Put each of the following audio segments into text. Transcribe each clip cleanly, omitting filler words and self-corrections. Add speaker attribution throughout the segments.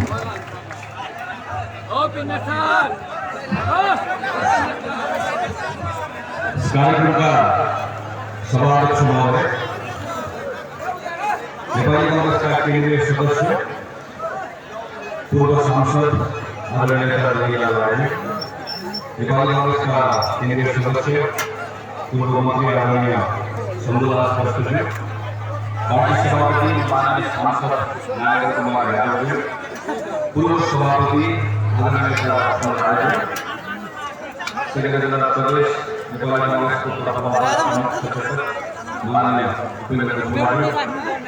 Speaker 1: कार्यक्रम का सभाध्यक्ष महोदय, नेपाली कांग्रेस का केंद्रीय सदस्य, पूर्व सांसद आदरणीय लाल राय, नेपाली कांग्रेस का केंद्रीय सदस्य, पूर्व मंत्री आदरणीय शंभुदास भट्टजी, पार्टी सभापति माननीय सांसद नारायण कुमार यादव, पूर्व सभापति आदरणीय सेक्रेटरी प्रदेश नेपाली कांग्रेस को माननीय उपेंद्र कुमार,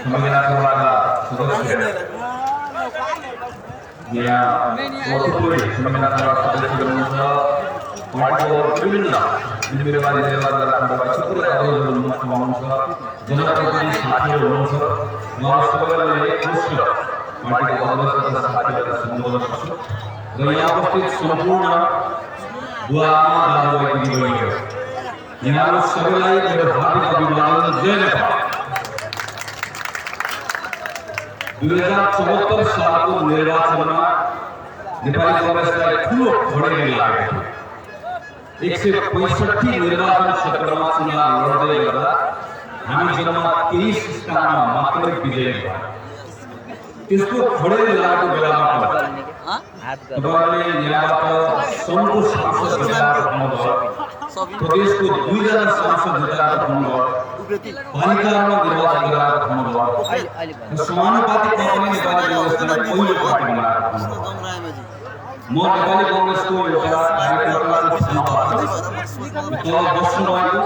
Speaker 1: संविधान सभा का सदस्य संविधान सभा सदस्य पार्टी और विभिन्न जिम्मेवारी जनप्रतिनिधि साथीहरू हुनुहुन्छ। म सबैलाई एकमुष्ट पार्टीको अध्यक्ष तथा साथीहरूलाई सम्बोधन गर्छु र यहाँ उपस्थित सम्पूर्ण बुवा आमा दाजुभाइ दिदीबहिनीहरू, यहाँहरू सबैलाई मेरो हार्दिक अभिनन्दन। जय नेपाल। 2074 सालको निर्वाचनमा नेपाली कांग्रेसलाई ठूलो खडेरी लागेको थियो। 165 निर्वाचन क्षेत्रमा चुनाव लड्दै गर्दा हामी जम्मा 23 स्थानमा मात्रै विजयी भयो। त्यसको खडेरी लागेको बेलामा तपाईहरुले यहाँबाट सङ्घको सांसद जिताएर आउनुभयो, प्रदेशको 2 जना सांसद जिताएर आउनुभयो, पालिकामा निर्वाचन गराएर आउनुभयो र समानुपातिक पनि नेपाली कांग्रेसलाई पहिलो पार्टी बनाएर आउनुभयो। म नेपाली कांग्रेसको एउटा कार्यकर्ताको तल बस्नुभएको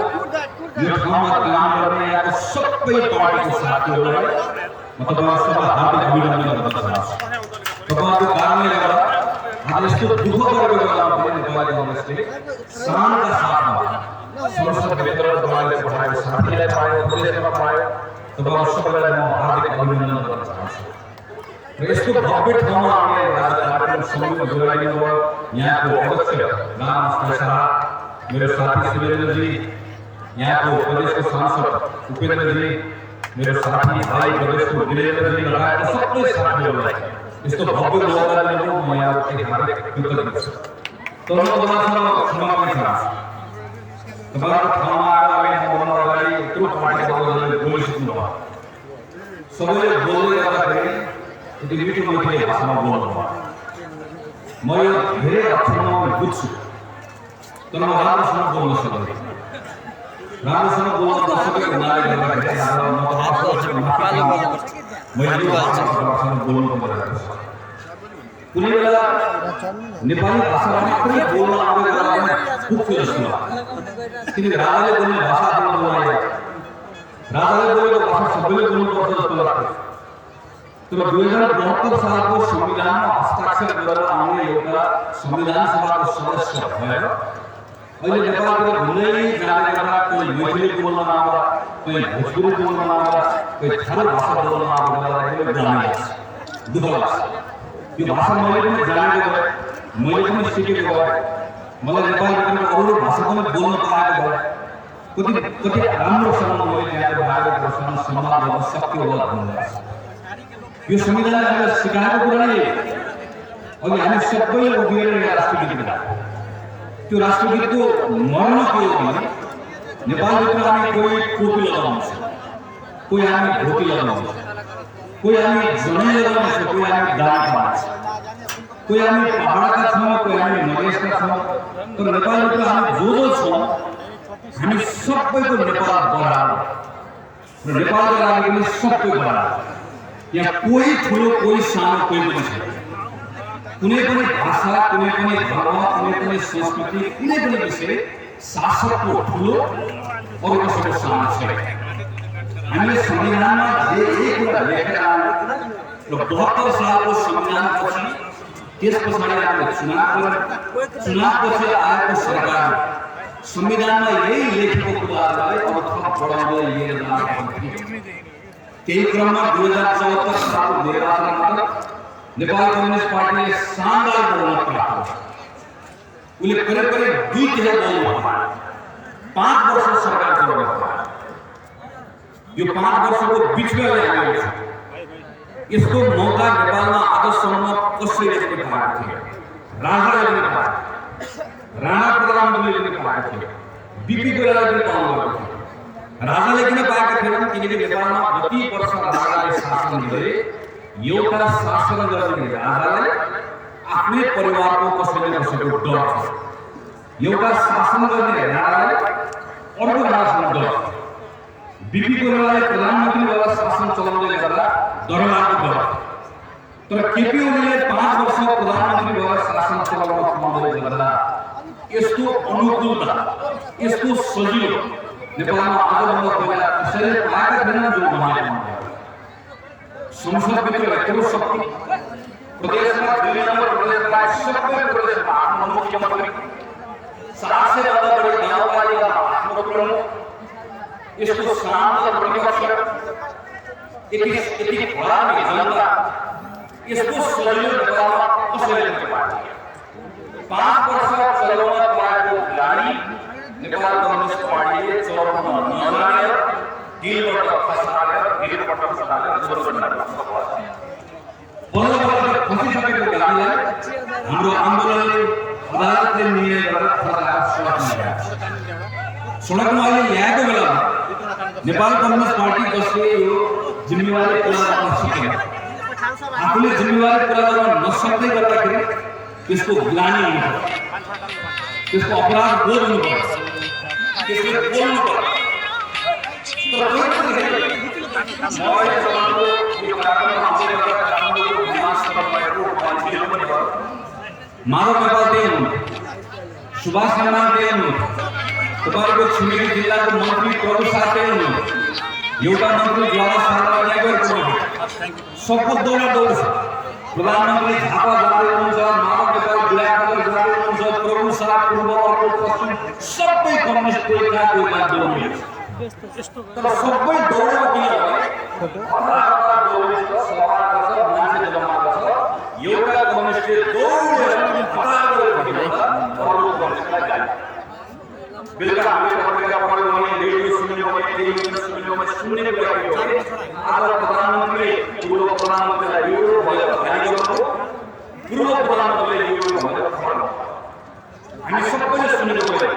Speaker 1: यो ठाउँमा काम गर्ने यहाँको सबै पार्टीको साथीहरूलाई म तपाईहरु सबैलाई हार्दिक अभिनन्दन गर्न चाहन्छु। तपाईहरुको कारणले गर्दा आज यस्तो दुःख गरेको बेलामा पनि नेपाली कांग्रेसले शानका साथमा संसदभित्र तपाईहरुले पठाएको साथीलाई पायो, प्रदेशमा पायो। तपाईहरु सबैलाई म हार्दिक अभिनन्दन गर्न चाहन्छु। र यस्तो भव्य ठाउँमा आउने कार्यक्रम समूहमा जोडिनु भयो। यहाँको अध्यक्ष राम शाह, मेरो साथी सुरेन्द्रजी, यहाँको प्रदेशको सांसद उपेन्द्रजी, मेरो साथी भाइ प्रदेशको वीरेन्द्रजी लगायत सबै साथीहरूलाई यस्तो भव्य मौका दिनु म यहाँको हार्दिक कृतज्ञ छु। तर म तपाईहरुसँग क्षमा पनि चाहन्छु। तपाईहरुको ठाउँमा आएर हामी बोल्न अगाडि यत्रो पार्टीको अगाडि बोलिसक्नु भयो। सबैले बोल्दै गर्दाखेरि यति मिठो मिठो भाषामा बोल्नु भयो। म यो धेरै अक्षरमा बुझ्छु, तर म राम्रोसँग बोल्न सक्दिनँ। राम्रोसँग बोल्न नसकेको हुनाले गर्दाखेरि म मैले भाषासँग बोल्नु परिरहेको छ। कुनै बेला नेपाली भाषा मात्रै बोल्न आउने बेलामा पुग्थ्यो जस्तो लाग्छ, किनकि राजाले बोल्ने भाषा बोल्नु राजाले बोलेको भाषा सबैले बोल्नुपर्छ जस्तो लाग्छ। तर 2072 सालको संविधानमा हस्ताक्षर गरेर आउने एउटा संविधान सभाको सदस्य भएर अहिले नेपालतिर घुम्दै जाने बेला कोही मैथिली बोल्न नआउँदा, कोही भोजपुरी बोल्न नआउँदा, कोही थारू भाषा बोल्न नआउँदा बेला एकदमै ग्रामीण लाग्छ, दुःख लाग्छ। यो भाषा मैले पनि जानेको भए, मैले पनि सिकेको भए, मलाई नेपालीभित्र अरू भाषा पनि बोल्न पाएको भए कति राम्रोसँग मैले यहाँको नागरिकहरूसँग सम्वाद गर्न सक्यो होला भन्ने लाग्छ। यो संविधानले हामीलाई सिकाएको कुरा नै अघि हामी सबैले उभिएर राष्ट्रगीत गायौँ। त्यो राष्ट्रगीतको मर्म के हो भने नेपालभित्र हामी कोही टोपी लगाउँछ, कोही हामी धोती लगाउँछ, कोही हामी जनै लगाउँछ, कोही हामी दाम पाउँछ, कोही हामी पहाडका छौँ, कोही हामी मधेसका छौँ। तर नेपालभित्र हामी जो छौँ हामी सबैको नेपाल बराबर र नेपालको लागि पनि सबै बराबर। यहाँ कोही ठुलो कोही सानो कोही पनि छैन। कुनै पनि भाषा, कुनै पनि धर्म, कुनै पनि संस्कृति, कुनै पनि विषय शासकको ठुलो अरू कसैको सानो छैन। हामीले संविधानमा जे कुरा लेखेर आयौँ र 72 सालको संविधानपछि त्यस पछाडि हामीले चुनावपछि आएको सरकार संविधानमा यही लेखेको कुराहरूलाई अब थप बढाउँदै लिएर जानु। त्यही क्रममा 2074 सालको निर्वाचनमा नेपाल कम्युनिस्ट पार्टीले शानदार बहुमत प्राप्त गर्यो। उसले करिब 2 तिहाई बहुमत पायो। 5 वर्ष सरकार चलाउनु भयो। यो 5 वर्षको बिचमा आएको छ। यसको मौका नेपालमा आजसम्म कसैले पनि पाएको थिएन। राजाले पनि पाएको, राणा प्रधानमन्त्रीले पनि पाएको थियो, बीपी कोइरालाले पनि पाउनुभएको थियो। राजाले किन पाएका थिएनन्? किनकि नेपालमा जति वर्ष राजाले शासन गरे, एउटा शासन गर्ने राजालाई आफ्नै परिवारको कसैले कसैको डर छ। एउटा शासन गर्ने राजालाई अर्को राजासँग डर छ। बीपी कोइरालाले प्रधानमन्त्रीद्वारा शासन चलाउँदै गर्दा दरबारको डर, तर केपी ओलीले 5 वर्ष प्रधानमन्त्रीद्वारा शासन चलाउन पाउँदै गर्दा यस्तो अनुकूलता, यस्तो सजिलो नेपालमा आजभन्दा पहिला कसैले पाएका थिएनन्। जो उहाँले संसदभित्र यत्रो शक्ति, प्रदेशमा 2 नम्बर प्रदेशमा सबै प्रदेशमा आफ्नो मुख्यमन्त्री, 700 भन्दा बढी गाउँपालिकामा आफ्नो प्रमुख, यस्तो शान्त प्रतिपक्ष, यति भलामी जनता, यस्तो सजिलो नेपालमा कसैले पनि पाएको थिएन। 5 वर्ष चलाउन पाएको गाडी नेपाल कम्युनिस्ट पार्टीले चलाउन नजानेर दिलबाट खसालेर भिरबाट खसालेर जोरबन्द गर्न सक्यो। बल्ल बल्ल खसिसकेको गाडीलाई हाम्रो आन्दोलनले अदालतले निर्णय गरेर फर्काएर सडकमा अहिले ल्याएको बेलामा नेपाल कम्युनिस्ट पार्टी जसले यो जिम्मेवारी पुरा गर्न सकेन, आफूले जिम्मेवारी पुरा गर्न नसक्दै गर्दाखेरि त्यसको ग्लानि हुनुपर्छ, त्यसको अपराध बोध हुनुपर्छ, त्यसले बोल्नुपर्छ। माधव नेपाल देन, सुभाष खनाल देन, तपाईको छिमेकी जिल्लाको मन्त्री प्रभु साथेन, एउटा मन्त्री ज्वाला सारलाई गरेको सबको दौडा दौड छ। प्रधानमन्त्री झापा जाँदै हुनुहुन्छ, माधव नेपाल बिराटनगर जाँदै हुनुहुन्छ, प्रभु साथ पूर्व अर्को पश्चिम सबै कम्युनिस्ट कोइका दौडिन्छ। तर सबै दौडेको किन भने हतारहतार दौडिन्छ, सभा गर्छ, मान्छे जम्मा गर्छ, एउटा कम्युनिस्टले दौडेर हतार गरेर भन्दा अरू कम्युनिस्टलाई गाली। बेलुका हामीले पत्रिका पढ्यौँ भने, रेडियो सुन्यौँ भने, टेलिभिजन सुन्यौँ भने सुन्ने गएको थियो। आज प्रधानमन्त्रीले पूर्व प्रधानमन्त्रीलाई यो भनेर गाली गर्नु, पूर्व प्रधानमन्त्रीले यो भनेर भन्नु, हामी सबैले सुनेको थियो।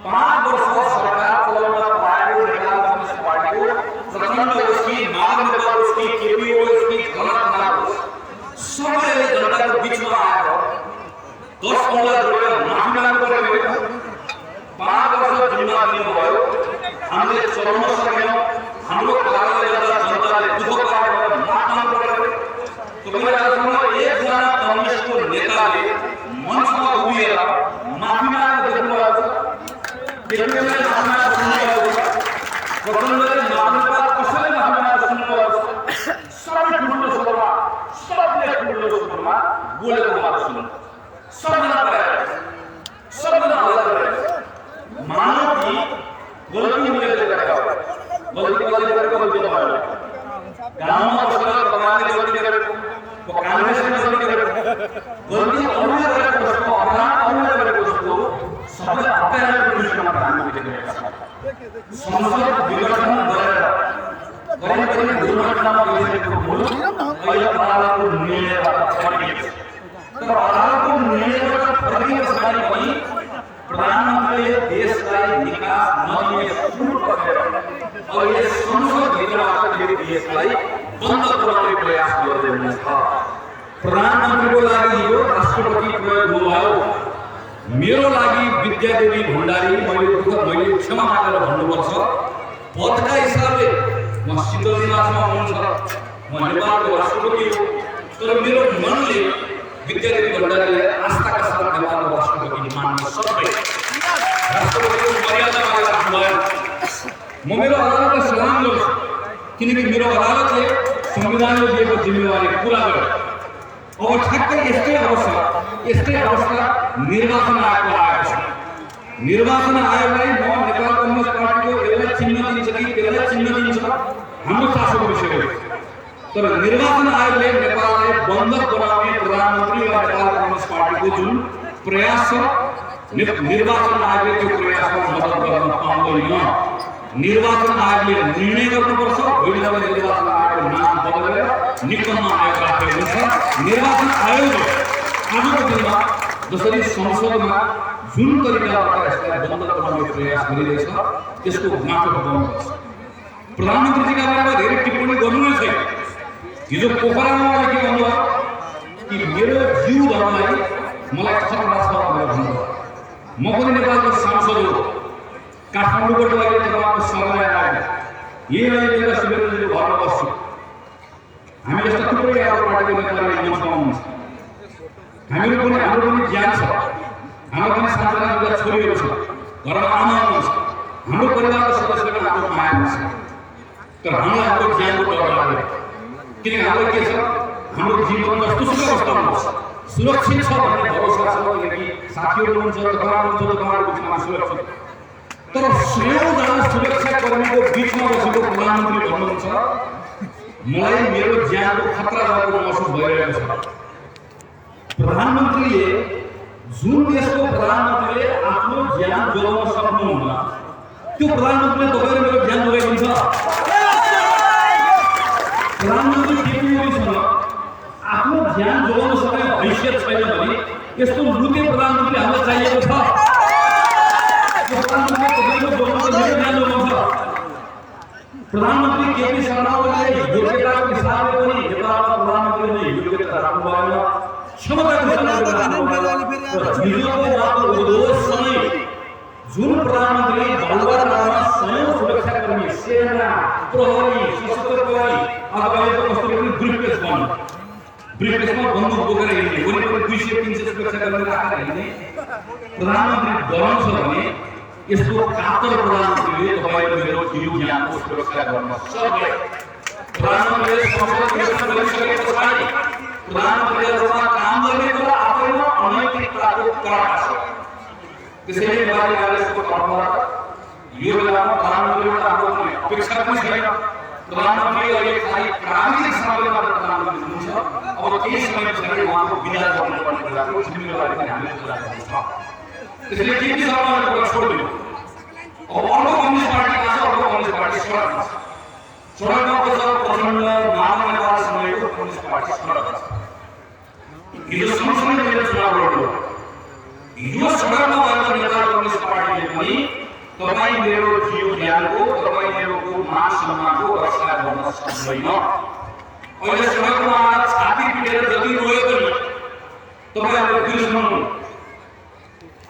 Speaker 1: 5 वर्ष सरकार चलाउन पाएको नेपाल कम्युनिस्ट पार्टीको प्रचण्ड होस् कि माधव नेपाल होस् कि केपी होस् कि खनाल होस्, सबैले जनताको बिचमा आएर 10 औँला जोडेर माफी माग्नु पर्यो। 5 वर्ष जिम्मा दिनुभयो, हामीले चलाउन सकेनौँ, हाम्रो कारणले गर्दा जनताले दुःख पायो भनेर माफी माग्नु पर्यो। तपाईहरुसँग एकजना कम्युनिस्टको नेताले मञ्चमा उभिएर माफी माग्नु देख्नुभएको छ? केपीले माफी माग्नु सुन्नुभएको छ? प्रचण्डले माफी माग्नु कसैले माफी माग्नु सुन्नुभएको छ? सबै ठुलो स्वरमा, सबले ठुलो स्वरमा बोलेको मात्र सुन्नु, सबजना पाएर, सबजना हल्ला गरेर मानव कि गल्ती उनले गरेको हो, गल्ती कसले गरेको गल्ती तपाईहरुले गाउँमा बसेर तपाईले गल्ती गरेको, काङ्ग्रेसले गल्ती गरेको, गल्ती अरूले गरेको जस्तो, अपराध अरूले गरेको जस्तो सबैले हटाएर पुलिसमा हामी देखेका छौँ। संसद विघटन गरेर पनि दुर्घटनामा गइसकेको मुलुक अहिले अदालतको निर्णयबाट फर्किएको छ। तर अदालतको निर्णयबाट फर्किएको छ पनि प्रधानमन्त्रीले देशलाई निकास नदिने सुरु गरेर अहिले संसदभित्रबाट फेरि देशलाई बन्द गराउने प्रयास गर्दै हुनुहुन्छ। प्रधानमन्त्रीको लागि यो राष्ट्रपति प्रयोग हुनुभयो, मेरो लागि विद्यादेवी भण्डारी मैले क्षमा मागेर भन्नुपर्छ। पदका हिसाबले म शीतलनिवासमा हुनुहुन्छ, म नेपालको राष्ट्रपति हो, तर मेरो मनले विद्यादेवी भण्डारीलाई आस्थाका साथ नेपालको राष्ट्रपति मान्न सक्दै राष्ट्रपतिको मर्यादा मागेर राख्नुभयो। म मेरो अदालतलाई सलाम गर्छु, किनकि मेरो अदालतले संविधानले दिएको जिम्मेवारी पुरा गर्यो। अब ठ्याक्कै यस्तै अवस्था निर्वाचन आयोगको आएको छ। निर्वाचन आयोगलाई म नेपाल कम्युनिस्ट पार्टीको एउटा चिन्ह दिन्छ कि त्यसलाई चिन्ह दिन्छ हाम्रो चासोको विषय हो। तर निर्वाचन आयोगले नेपाललाई बन्द बनाउने प्रधानमन्त्री र नेपाल कम्युनिस्ट पार्टीको जुन प्रयास छ, निर्वाचन आयोगले त्यो प्रयासमा मद्दत गर्न पाउँदैन। निर्वाचन आयोगले निर्णय गर्नुपर्छ होइन भने निर्वाचन आयोगको नाम बदलेर निकम्मा आयोग राखेको हुन्छ। निर्वाचन आयोगले आजको दिनमा जसरी संसदमा जुन तरिकाबाट यसलाई बन्द गराउने प्रयास गरिरहेछ त्यसको माटो हटाउनुपर्छ। प्रधानमन्त्रीजीका बारेमा धेरै टिप्पणी गर्नु नै छैन। हिजो पोखरामा उहाँले के भन्नुभयो कि मेरो जीव धर्मलाई मलाई खतरा छ भनेर भन्नुभयो। म पनि नेपालको सांसद हो, काठमाडौँबाट अहिले तपाईँको समय आयो, यही अहिले शिवेन्द्रजीको घरमा बस्छु। हामी जस्ता थुप्रै आफ्नो पार्टीको नेताहरूले मञ्चमा हुनुहुन्छ। हाम्रो पनि ज्ञान छ, हाम्रो पनि साथीभाइका छोरीहरू छ, घरमा आमा हुनुहुन्छ, हाम्रो परिवारका सदस्यहरू हाम्रो माया छ। तर हामीलाई हाम्रो ज्ञानको डर लाग्यो, किनकि हाम्रो के छ, हाम्रो जीवन जस्तो अवस्थामा छ, सुरक्षित छ भन्ने भरोसा छ। किनकि साथीहरू हुनुहुन्छ, तपाईँहरूको बिचमा सुरक्षित। तर 100 जना सुरक्षाकर्मीको बिचमा बसेको प्रधानमन्त्री भन्नुहुन्छ मलाई मेरो ज्यानको खतरा भएको महसुस भइरहेको छ। प्रधानमन्त्रीले जुन देशको प्रधानमन्त्रीले आफ्नो ज्यान जोगाउन सक्नुहुन्न त्यो प्रधानमन्त्रीले तपाईले मेरो ज्यान जोगाइदिन्छ। प्रधानमन्त्री केपी ओलीसँग आफ्नो ज्यान जोगाउन सक्ने हैसियत छैन भने यस्तो लुटे प्रधानमन्त्री हामीलाई चाहिएको छ। प्रधानमन्त्री केपी शर्मा ओलीले योग्यताको हिसाबले पनि नेपालमा प्रधानमन्त्रीले योग्यता राख्नु भएन, जुन प्रधानमन्त्री बालुवाडामा स्वयं सुरक्षाकर्मी, सेना, प्रहरी, सशस्त्र प्रहरी अथवा कस्तो पनि ब्रिफकेसमा बन्दुक बोकेर हिँड्ने, वरिपरि 200-300 सुरक्षाकर्मी राखेर हिँड्ने प्रधानमन्त्री डराउँछ भने यस्तो कातर प्रधानमन्त्रीले तपाईको मेरो जीव ज्यानको सुरक्षा गर्न सक्दैन। प्रधानमन्त्रीले संसद गठन गरिसके पछाडि प्रधानमन्त्रीहरूमा काम गर्ने कुरा आफैमा अनैतिकताको कडा छ। त्यसैले नेपाली काङ्ग्रेसको तर्फबाट यो बेलामा प्रधानमन्त्रीबाट हाम्रो कुनै अपेक्षा पनि छैन। प्रधानमन्त्री अहिले खालि प्राविधिक समयले मात्र प्रधानमन्त्री हुनुहुन्छ। अब केही समय पछाडि उहाँको विदा गर्नुपर्ने कुराको जिम्मेवारी पनि हामीले पुरा गर्नुपर्छ। त्यसैले केपी शर्माले कुरा छोड्दिनु। अब अर्को कम्युनिस्ट पार्टी कहाँ छ? अर्को कम्युनिस्ट पार्टी सडकमा छ। सडकमा बसेर प्रचण्ड मानव नेपाल समयको कम्युनिस्ट पार्टी सडकमा छ। हिजो सँगसँगै मेरो चुनाव लड्नु, हिजो सडकमा गएर नेपाल कम्युनिस्ट पार्टीले पनि तपाईँ मेरो जीव ज्यानको, तपाईँ मेरो मान सम्मानको रक्षा गर्न सक्दैन। अहिले सडकमा आएर छाती पिटेर जति रोए पनि तपाईँहरूले बिर्सनु।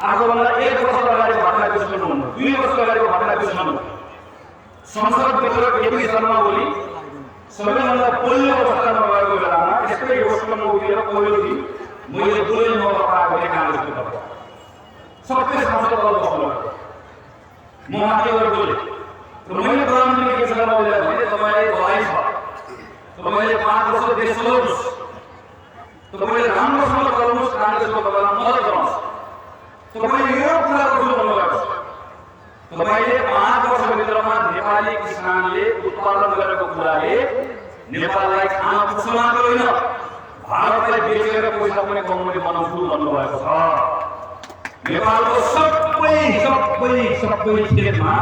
Speaker 1: आजभन्दा 1 वर्ष अगाडिको घटना बिर्सनु, 2 वर्ष अगाडिको घटना बिर्सनु। संसदभित्र केपी शर्मा ओली सबैभन्दा पहिलो अवस्थामा गएको बेलामा यस्तै होस्टलमा उभिएर पहिलो दिन मैले बोले नपाएको काङ्ग्रेसको तर्फ सबै सांसदहरू बस्नुभयो। म माथि गएर बोले र मैले प्रधानमन्त्री केपी शर्मा ओलीलाई भने तपाईँले भलाइ छ, तपाईँले 5 वर्ष देश चलाउनुहोस्, तपाईँले राम्रोसँग चलाउनुहोस्, काङ्ग्रेसको तपाईँलाई मद्दत गर्नुहोस्। तपाईँले यो कुरा गर्नु भन्नुभएको छ, तपाईले 5 वर्षभित्रमा नेपाली किसानले उत्पादन गरेको कुराले नेपाललाई खाना पुग्छ मात्र होइन, भारतलाई बेचेर पैसा पनि कमाउने बनाउँछु भन्नुभएको छ। नेपालको सबै क्षेत्रमा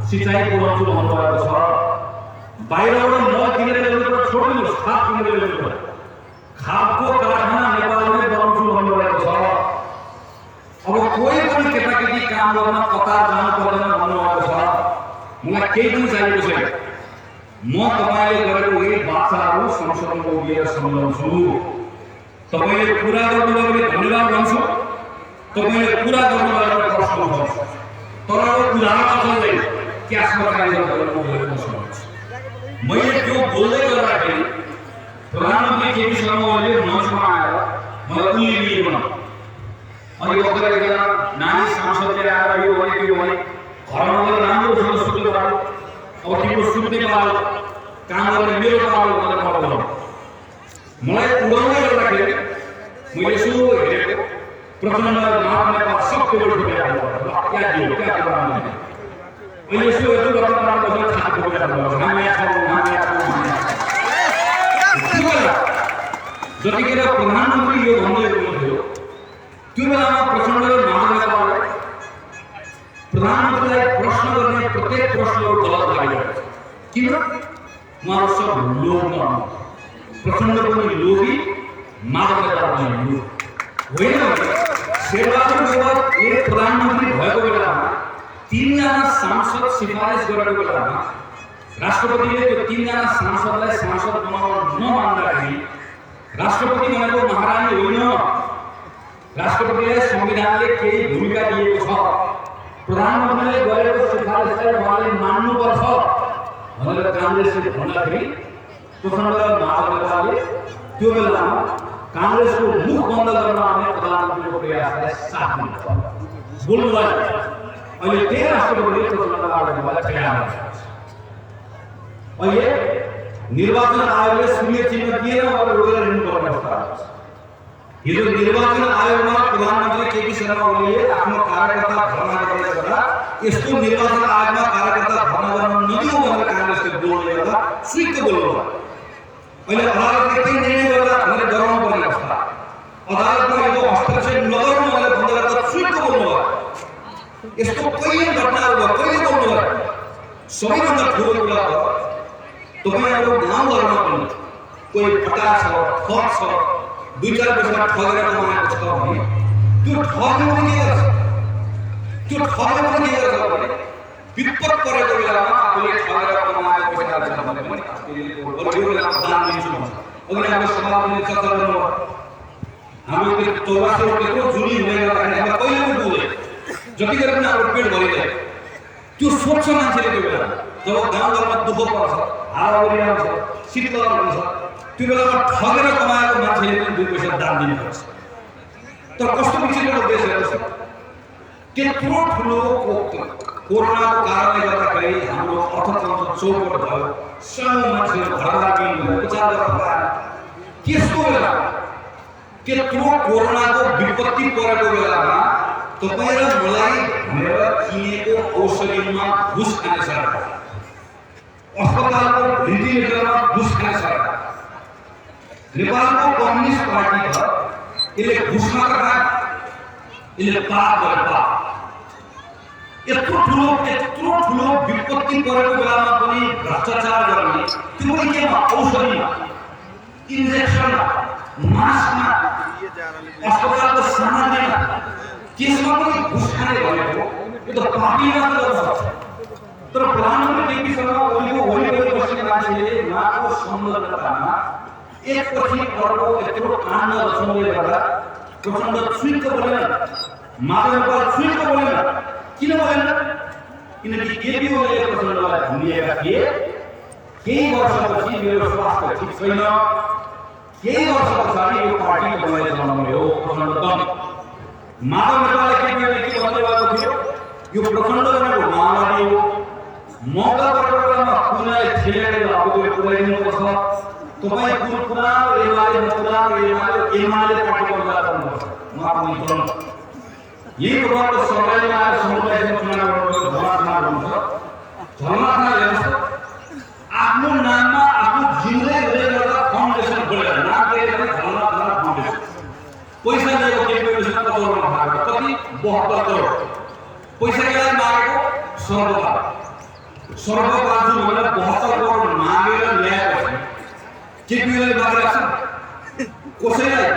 Speaker 1: सिँचाइ पुर्याउँछु भन्नुभएको छ। बाहिरबाट नकिनेर ल्याउनु छोड्नुहोस्, खाद किनेर ल्याउनु पर्यो। खादको कारखाना नेपालमै बनाउँछु भन्नुभएको छ। अब कोही पनि केटाकेटी काम गर्न कतार जानु पर्दैन भन्नुभएको छ। मलाई केही पनि चाहिएको छैन। म तपाईँले गरेको यही बाचाहरू संसदमा उभिएर सम्झाउँछु। तपाईँले पुरा गर्नुभयो भने धन्यवाद भन्छु, तपाईँले पुरा गर्नुभयो भने प्रश्न उठाउँछु। तर अब उदाहरण चल्दैन, क्यासमा कार्य गर्नु भएको छ। मैले त्यो बोल्दै गर्दाखेरि प्रधानमन्त्री केपी शर्मा ओलीले मञ्चमा आएर मलाई उल्लेख बनाउनु। अनि भर्खर एकजना नानी सांसदले आएर यो भने त्यो भने घरमा गएर राम्रोसँग सुत्नु पर्यो। अब तिम्रो सुत्ने पालो, काम गर्ने मेरो पालो भनेर बोलाउनु। मलाई उडाउँदै गर्दाखेरि मैले यसो हेरेको प्रचण्ड मानव नेपाल सबको एउटा टुक्राहरू क्या दियो क्या प्रधानमन्त्री अहिले यसो हेर्नु गर्दा प्रधानमन्त्री छाती बोकेर बोलाउँछ हामी यहाँ छौँ। जतिखेर प्रधानमन्त्री यो भन्दै हुनुहुन्थ्यो त्यो बेलामा प्रचण्डले मानव नेपाललाई प्रधानमन्त्रीलाई प्रश्न गर्ने प्रत्येक प्रश्नहरू गलत लागिरहेको छ। किन? उहाँहरू सब लोभमा प्रचण्ड पनि लोभी, माधवका पनि लोभी होइन। शेरबहादुर देउवा एक प्रधानमन्त्री भएको बेलामा 3 जना सांसद सिफारिस गरेको बेलामा राष्ट्रपतिले त्यो 3 जना सांसदलाई सांसद बनाउन नमान्दाखेरि राष्ट्रपति भनेको महारानी होइन, राष्ट्रपतिले संविधानले केही भूमिका दिएको छ, प्रधानमन्त्रीले गरेको सिफारिसलाई उहाँले मान्नुपर्छ भनेर कांग्रेसले भन्दाखेरि प्रचण्ड र माधवले त्यो बेलामा कांग्रेसको मुख बन्द गर्न आउने प्रधानमन्त्रीको प्रयासलाई साथ दिनु बोल्नुभयो। अहिले त्यही राष्ट्रपतिले प्रचण्डलाई तयार छ। अहिले निर्वाचन आयोगले शून्य चिन्ह दिएर रोकेर हिँड्नुपर्ने अवस्था छ। हिजो निर्वाचन आयोगमा प्रधानमन्त्री केपी शर्मा ओलीले आफ्नो कार्यकर्ता भर्ना गर्ने गर्दा यस्तो निर्वाचन आयोगमा कार्यकर्ता भर्ना गर्न नदिनु भनेर कांग्रेसले बोल्ने गर्दा स्वीकृत बोल्नुभयो। अहिले अदालतले के निर्णय गर्ला भनेर डराउनु पर्ने अवस्था, अदालतमा यो हस्तक्षेप नगर्नु भनेर भन्दै गर्दा स्वीकृत बोल्नुभयो। यस्तो कहिले घटनाहरू भयो, कहिले बोल्नुभयो। सबैभन्दा ठुलो कुरा हो तपाईहरु गाउँघरमा पनि कोही फटा छ, ठग छ, 2-4 पैसा ठगेर कमाएको छ भने त्यो ठगले पनि के गर्छ? त्यो ठगले पनि के गर्छ भने विपद परेको बेलामा आफूले ठगेर कमाएको पैसा छ भने पनि आफूले बढ्यो बेलामा दान दिन्छु भन्छ। अघि हाम्रो समाजले चर्चा गर्नु हाम्रो त्यो 84 रुपैयाँको जुनी हुने गर्दाखेरि हामी कहिले पनि बुझ्दैन। जतिखेर पनि हाम्रो पेट भरिदैन। त्यो सोच्छ मान्छेले त्यो बेला जब गाउँघरमा दुःख पर्छ, हावाहुरी आउँछ, शीतलहर हुन्छ, त्यो बेलामा ठगेर कमाएको मान्छेले पनि 2 पैसा दान दिनुपर्छ। तर कस्तो विचित्र देश हेर्नुहोस्, त्यत्रो ठुलो कोरोनाको कारणले गर्दाखेरि हाम्रो अर्थतन्त्र चौपट भयो, सबै मान्छेहरू घरबाट बिउनु उपचार गर्न पाएन। त्यसको बेला त्यत्रो कोरोनाको विपत्ति परेको बेलामा तपाईँ र मलाई भनेर किनेको औषधिमा घुस खाने सरकार, अस्पतालको भेन्टिलेटरमा घुस खाने सरकार, नेपालको कम्युनिस्ट पार्टी छ, यसले घुस मात्र खायो, यसले पाप गरे पाप। यत्रो ठुलो विपत्ति परेको बेलामा पनि भ्रष्टाचार गर्ने, त्यो पनि केमा? औषधिमा, इन्जेक्सनमा, मास्कमा, अस्पतालको सामग्रीमा, त्यसमा पनि घुस खाने भनेको यो त पापी मात्र गर्छ। तर प्रधानमन्त्री केपी शर्मा ओलीको वरिपरि बसेका मान्छेले उहाँको संलग्नतामा एकपछि अर्को यत्रो काण्ड रचाउनुले गर्दा प्रचण्ड स्वीकृत बोलेन, माधव स्वीकृत बोलेन। किन बोलेन? किनकि केपी ओलीले प्रचण्डलाई भनिएका थिए केही वर्षपछि मेरो स्वास्थ्य ठिक छैन, केही वर्ष पछाडि यो पार्टी बनाएर चलाउने हो प्रचण्ड दम। माधव नेपालले के भन्दै भएको थियो? यो प्रचण्ड भनेको माओवादी हो, मौका परेको बेलामा कुनलाई ठेलेर आफूले पुर्याइदिनुपर्छ। तपाईँ कुरा एमाले नपुरा एमाले पार्टी बन्द गर्नुपर्छ। उहाँ पनि चल्नु यही प्रकारको सरकारले आएर समुदायसँग चुनाव गर्नुपर्छ। झलनाथमा हेर्नुहोस्, आफ्नो नाममा आफू जिउँदै गर्दा फाउन्डेसन खोलेर नाम के झलनाथ फाउन्डेसन पैसा दिएको केपी ओलीसँग करोडमा मागेको कति? 72 करोड। पैसा केलाई मागेको? सर्वपाजु भनेर 72 करोड मागेर ल्याएपछि केपी ओलीले मागेका छन्। कसैलाई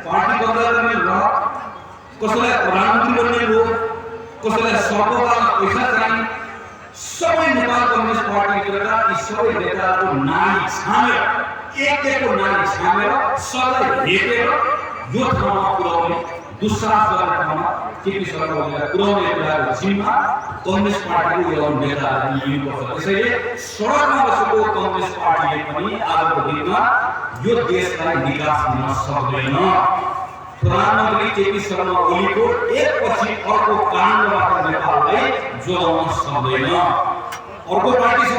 Speaker 1: पार्टी बन्द गर्ने लोभ, कसैलाई प्रधानमन्त्री बन्ने लोभ, कसैलाई सर्वपाजु पैसा चाहिने, सबै नेपाल कम्युनिस्ट पार्टीका यी सबै नेताहरूको नानी छामेर एक-एकको नानी छामेर सबलाई भेटेर यो ठाउँमा पुर्याउने दुस्साहस गर्ने ठाउँमा केपी शर्मा ओलीलाई पुर्याउने कुराको जिम्मा कम्युनिस्ट पार्टीको एउटा नेताहरूले लिनुपर्छ। त्यसैले सडकमा बसेको कम्युनिस्ट पार्टीले पनि आजको दिनमा यो देशलाई निकास दिन सक्दैन। प्रधानमन्त्री केपी शर्मा ओलीको एकपछि अर्को काण्डबाट नेपाललाई जोगाउन सक्दैन। अर्को पार्टी छ,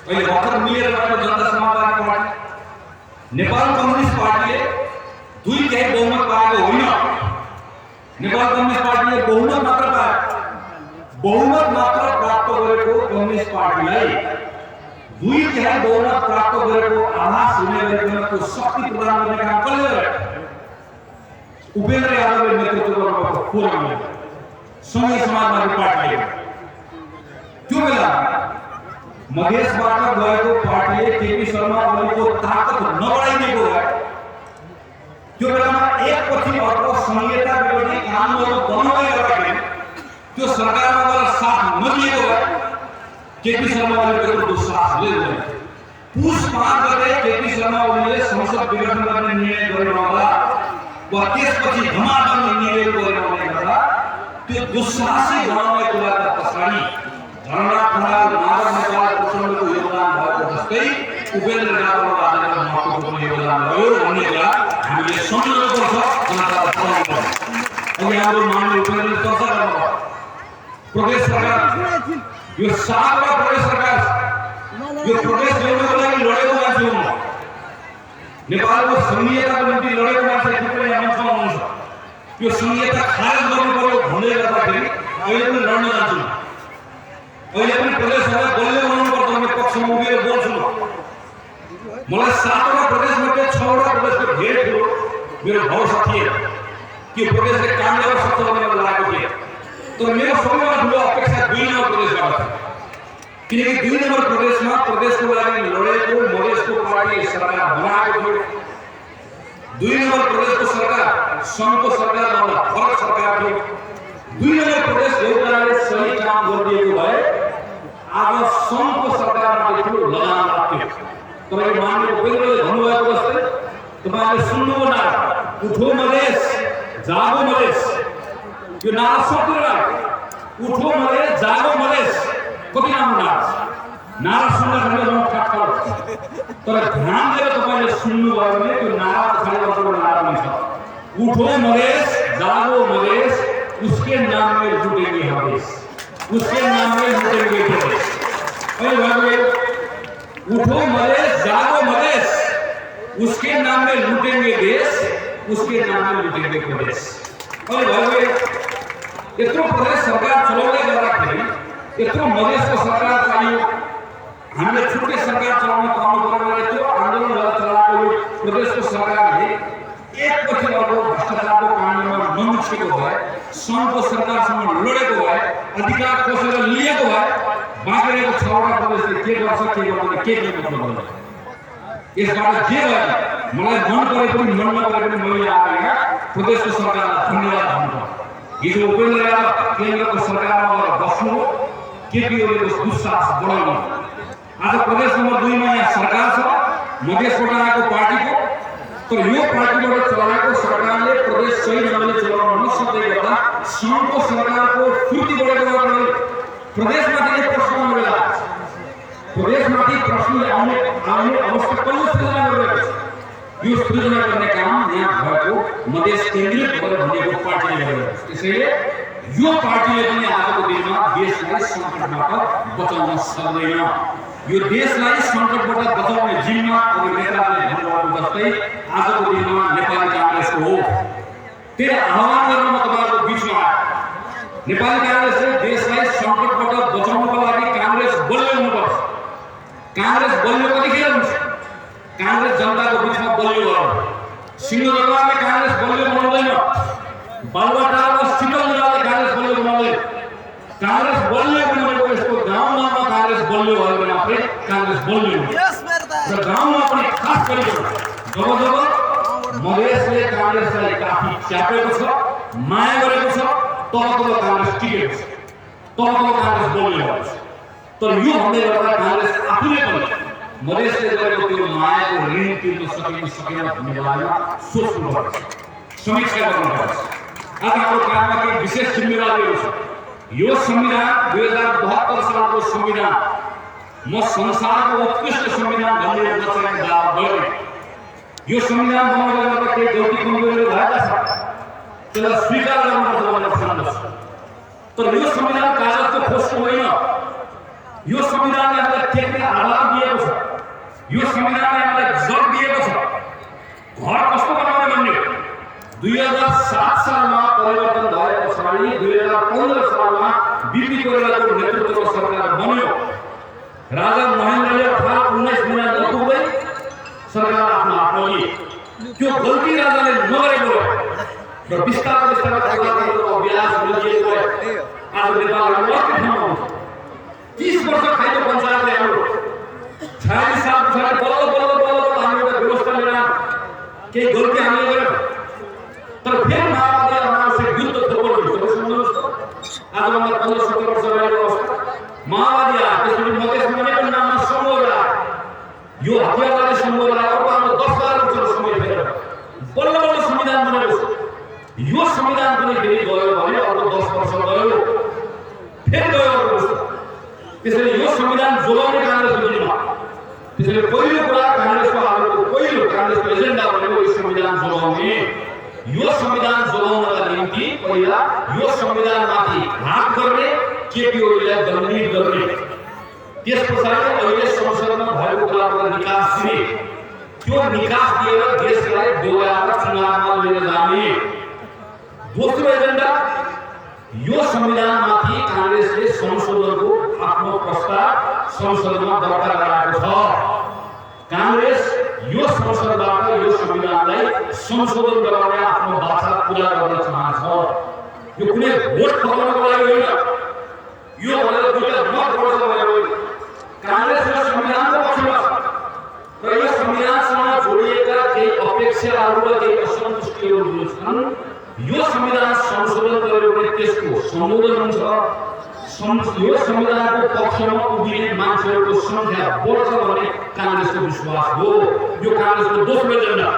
Speaker 1: अहिले भर्खर मिलेर गएको जनता समाजवादी पार्टी, नेपाल कम्युनिस्ट पार्टीले 2/3 बहुमत पाएको होइन। नेपाल कम्युनिस्ट पार्टीले बहुमत मात्र पायो। बहुमत मात्र प्राप्त गरेको कम्युनिस्ट पार्टीलाई 2/3 बहुमत प्राप्त गरेको आभास हुने गरेको त्यो शक्ति प्रदान गर्ने काम कसले गर्यो? उपेन्द्र यादवले नेतृत्व गर्नुभएको फोरमले संघीय समाजवादी पार्टीले त्यो बेला मधेसबाट गएको पार्टीले केपी शर्मा ओलीको ताकत नबढाइदिएको भए त्यो बेलामा एकपछि अर्को संहिता विरोधी कानुनहरू बनाउँदै गर्दाखेरि त्यो सरकारमा गएर साथ नदिएको भए केपी शर्मा ओलीको दुस्साहसले गयो। पुस 5 गते केपी शर्मा ओलीले संसद विघटन गर्ने निर्णय गरिरहँदा वा त्यसपछि धमाधम निर्णय गरिरहँदा त्यो दुस्साहसी बनाउने कुराका पछाडि धरना खनाल नागर नेपाल प्रचण्डको योगदान भएको जस्तै उपेन्द्र यादवको आजको महत्त्वपूर्ण योगदान रह्यो भन्ने कुरा हामीले सम्झनुपर्छ, जनतालाई बताउनु पर्छ। अहिले हाम्रो माननीय उपेन्द्रले चर्चा गर्नुभयो प्रदेश सरकार, यो सातवटा प्रदेश सरकार, यो प्रदेश ल्याउनको लागि लडेको मान्छे हुनु, नेपालको संघीयताको निम्ति लडेको मान्छे थुप्रै मञ्चमा हुनुहुन्छ। यो संघीयता खारेज गर्नु पर्यो भन्दै गर्दाखेरि अहिले पनि लड्न जान्छु, अहिले पनि प्रदेशहरूलाई बलियो बनाउनु पर्छ भन्ने पक्षमा उभिएर बोल्छु। मलाई 7वटा प्रदेशमध्ये 6वटा प्रदेशको धेरै ठुलो मेरो भरोसा थिएन कि प्रदेशले काम गर्न सक्छ भन्ने मलाई लागेको थिएन। तर मेरो सबैभन्दा ठुलो अपेक्षा 2 नम्बर प्रदेशबाट थियो, किनकि 2 नम्बर प्रदेशमा प्रदेशको लागि लडेको मधेसको पार्टी सरकार बनाएको थियो। 2 नम्बर प्रदेशको सरकार सङ्घको सरकारभन्दा फरक सरकार थियो। 2 नम्बर प्रदेश एउटाले सही काम गरिदिएको भए आज सङ्घको सरकारमा ठुलो लगाम लाग्थ्यो। तपाईँ माननीय उपेन्द्रले भन्नुभएको जस्तै तपाईँले सुन्नुभयो नारा, उठो मधेस जागो मधेस, यो नारा सक्दैन। उठो मधेस जागो मधेस कति राम्रो नारा सुन्दाखेरि मन ठट्टा लाग्छ, तर ध्यान दिएर तपाईँले सुन्नुभयो भने त्यो नारा पछाडि अर्को नारा पनि छ, उठो मधेस जागो मधेस, उसके नाम में लूटेंगे हवेस, उसके नाम में लूटेंगे प्रदेश। उठो मधेस जागो मधेस, उसके नाम में लूटेंगे देश, उसके नाम में लूटेंगे प्रदेश। यत्रो प्रदेश सरकार चलाउँदै गर्दाखेरि यत्रो मधेसको सरकार चाहियो, हामीले छुट्टै सरकार चलाउन पाउनु पर्ने थियो। आन्दोलन गरेर चलाएको यो प्रदेशको सरकारले एकपछि अर्को भ्रष्टाचारको काण्डमा नमुछेको भए, सङ्घको सरकारसँग लडेको भए, अधिकार कसैले लिएको भए बाँकी रहेको 6वटा प्रदेशले के गर्छ के गर्दैन के गर्दैन। यसबाट जे भयो मलाई मन परे पनि मन नपरे पनि मैले आएर प्रदेशको सरकारलाई धन्यवाद भन्नुपर्छ। हिजो उपेन्द्र यादव केन्द्रको सरकारमा गएर बस्नु केपी ओलीको दुस्साहस बढाउनु। आज प्रदेश नम्बर 2 मा यहाँ सरकार छ मधेसबाट आएको पार्टीको, तर यो पार्टीबाट चलाएको सरकारले प्रदेश सही ढङ्गले चलाउन नसक्दै गर्दा सङ्घको सरकारको फुर्ती बढेको कारणले प्रदेशमाथि प्रश्न आउने बेला प्रदेशमाथि प्रश्न आउने अवस्था कहिले सृजना गरिरहेको छ। यो सृजना गर्ने काम यहाँ भएको मधेस केन्द्रित भएर भनेको पार्टीले गरेको छ। त्यसैले यो पार्टीले पनि आजको दिनमा देशलाई सङ्कटबाट बचाउन सक्दैन। यो देशलाई सङ्कटबाट बचाउने जिम्मा अब नेताले भन्नुभएको जस्तै आजको दिनमा नेपाली काङ्ग्रेसको हो। त्यही आह्वान गर्न म तपाईँहरूको बिचमा नेपाली काङ्ग्रेसले देशलाई सङ्कटबाट बचाउनको लागि काङ्ग्रेस बलियो हुनुपर्छ। काङ्ग्रेस बलियो कतिखेर हुन्छ? काङ्ग्रेस जनताको बिचमा बलियो गर्नु। सिंहदरबारले काङ्ग्रेस बलियो बनाउँदैन, बालुवाटार र शीतलदराले काङ्ग्रेस बलियो बनाउँदैन। काङ्ग्रेस बलियो बनाउनेको यसको गाउँमा काङ्ग्रेस बलियो भयो भने मात्रै काङ्ग्रेस बलियो हुन्छ। र गाउँमा पनि खास गरी जब जब मधेसले काङ्ग्रेसलाई काफी च्यापेको छ, माया गरेको छ, तब काङ्ग्रेस टिकेको छ, तब काङ्ग्रेस बलियो भएको छ। तर यो भन्दै गर्दा काङ्ग्रेस आफूले पनि मधेसले गरेको त्यो मायाको ऋण तिर्न सकेन भन्ने बारेमा सोच्नुपर्छ, समीक्षा गर्नुपर्छ। आज हाम्रो काममा केही विशेष जिम्मेवारीहरू छ। यो संविधान 2072 सालको संविधान म संसारको उत्कृष्ट संविधान भन्ने नचाहिने दावा गर्दैन। यो संविधान बनाउँदा गर्दा केही गल्ती कमजोरीहरू भएका छन्, त्यसलाई स्वीकार गर्नुपर्छ भनेर ठान्दछु। तर यो संविधान कागजको खोजको होइन। यो संविधानले हामीलाई टेक्ने आधार दिएको छ। यो संविधानले हामीलाई जग दिएको छ। घर कस्तो बनाउने भन्ने 2007 सालमा परिवर्तन भए पछाडि 2015 सालमा बिपी कोइरालाको नेतृत्वको सरकार बन्यो। राजा महेन्द्रले अर्थात् 19 महिना नपुग्दै सरकार आफ्नो हातमा लिए। त्यो गल्ती राजाले नगरेको र बिस्तारै बिस्तारै प्रजातन्त्रको अभ्यास गरिएको आज नेपालमा अर्को ठाउँमा 30 वर्ष खाएको पञ्चायतले हाम्रो 46 साल पछाडि बल्ल हामी एउटा व्यवस्था लिएर केही गल्ती हामीले गर्यौं तर फेरि माओवादी अनावश्यक युद्ध थोपो हुन्छ सुन्नुहोस् त आज मलाई 15-17 वर्ष भएको अवस्था माओवादी त्यसपछि मधेस भनेको नाममा समूह आयो यो हतियारवादी समूह आयो हाम्रो 10-12 वर्ष समय फेर बल्ल बल्ल संविधान बनेको छ यो संविधान पनि फेरि गयो भने अर्को 10 वर्ष गयो फेरि गयो अर्को त्यसैले यो संविधान जोगाउने कांग्रेसको जिम्मा त्यसैले पहिलो कुरा कांग्रेसको हालको पहिलो कांग्रेसको एजेन्डा भनेको यो संविधान जोगाउने यो संविधान जोगाउनका निम्ति पहिला यो संविधानमाथि हात गर्ने केपी ओलीलाई दण्डित गर्ने त्यसपछाडि अहिले संसदमा भएको कुराको निकास दिने त्यो निकास दिएर देशलाई डोगाएर चुनावमा लिएर जाने दोस्रो एजेन्डा यो संविधानमाथि कांग्रेसले संशोधनको आफ्नो प्रस्ताव संसदमा दर्ता गराएको छ कांग्रेस यो संसदबाट यो संविधानलाई संशोधन गराउने आफ्नो बाचा पूरा गर्न चाहन्छ यो कुनै भोट फकाउनको लागि होइन यो भनेर दुईटा मत गर्छ भनेर होइन कांग्रेस र संविधानको पक्षमा छ र यो संविधानसँग जोडिएका केही अपेक्षाहरू र केही असन्तुष्टिहरू छन् यो संविधान संशोधन गर्यो भने त्यसको संशोधन हुन्छ यो संविधानको पक्षमा उभिने मान्छेहरूको संख्या बढ्छ भन्ने कांग्रेसको विश्वास हो यो कांग्रेसको दोस्रो एजेन्डा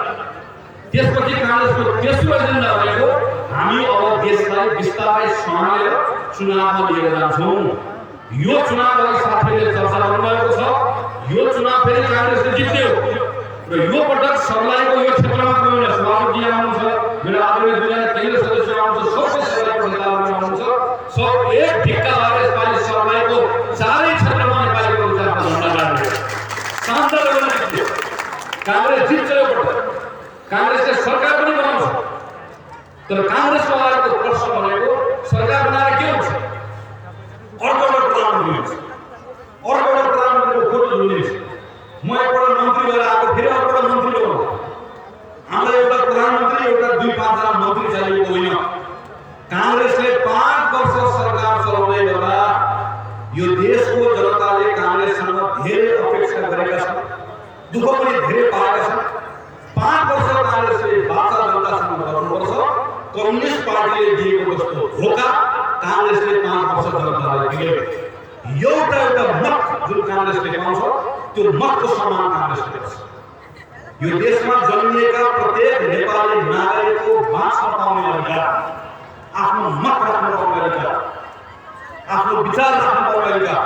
Speaker 1: त्यसपछि कांग्रेसको तेस्रो एजेन्डा भनेको हामी अब देशलाई बिस्तारै सम्हालेर चुनावमा लिएर जान्छौं यो चुनावलाई साथीले चर्चा गर्नुभएको छ यो चुनाव फेरि कांग्रेसले जित्ने हो र यो पटक सर्लाहीको यो क्षेत्रमा पनि सभापति आउनुहुन्छ मेरो आदरणीय दुईजना केन्द्र सदस्य आउनुहुन्छ सबै सर्लाहीको नेताहरू आउनुहुन्छ सब एक ढिक्का भएर यसपालि सर्लाहीको चारै क्षेत्रमा नेपालीको विचारमा झण्डा गाड्ने शान्त गर्न कांग्रेस जित्छ यो पटक कांग्रेसले सरकार पनि बनाउँछ तर कांग्रेसको आएको प्रश्न भनेको सरकार बनाएर के हुन्छ अर्को एउटा प्रधानमन्त्री हुन्छ अर्को एउटा प्रधानमन्त्रीको फोटो झुलिन्छ म एकपल्ट मन्त्री भएर आएको फेरि अर्को एउटा मन्त्री बनाउँछु हामीलाई एउटा प्रधानमन्त्री एउटा 2-5 जना मन्त्री चाहिएको होइन कांग्रेसले 5 वर्ष सरकार चलाउने गर्दा यो देशको जनताले कांग्रेससँग धेरै अपेक्षा गरेका छन् दुःख पनि धेरै पाएका छन् 5 वर्ष कांग्रेसले बाचा जनतासँग गर्नुपर्छ कम्युनिस्ट पार्टीले दिएको जस्तो धोका कांग्रेसले 5 वर्ष जनतालाई दियो एउटा मत जुन कांग्रेसले पाउँछ त्यो मतको सम्मान कांग्रेसले गर्छ यो देशमा जन्मिएका प्रत्येक नेपाली नागरिकको बाँच्न पाउने अधिकार आफ्नो मत राख्न पाउने अधिकार आफ्नो विचार राख्न पाउने अधिकार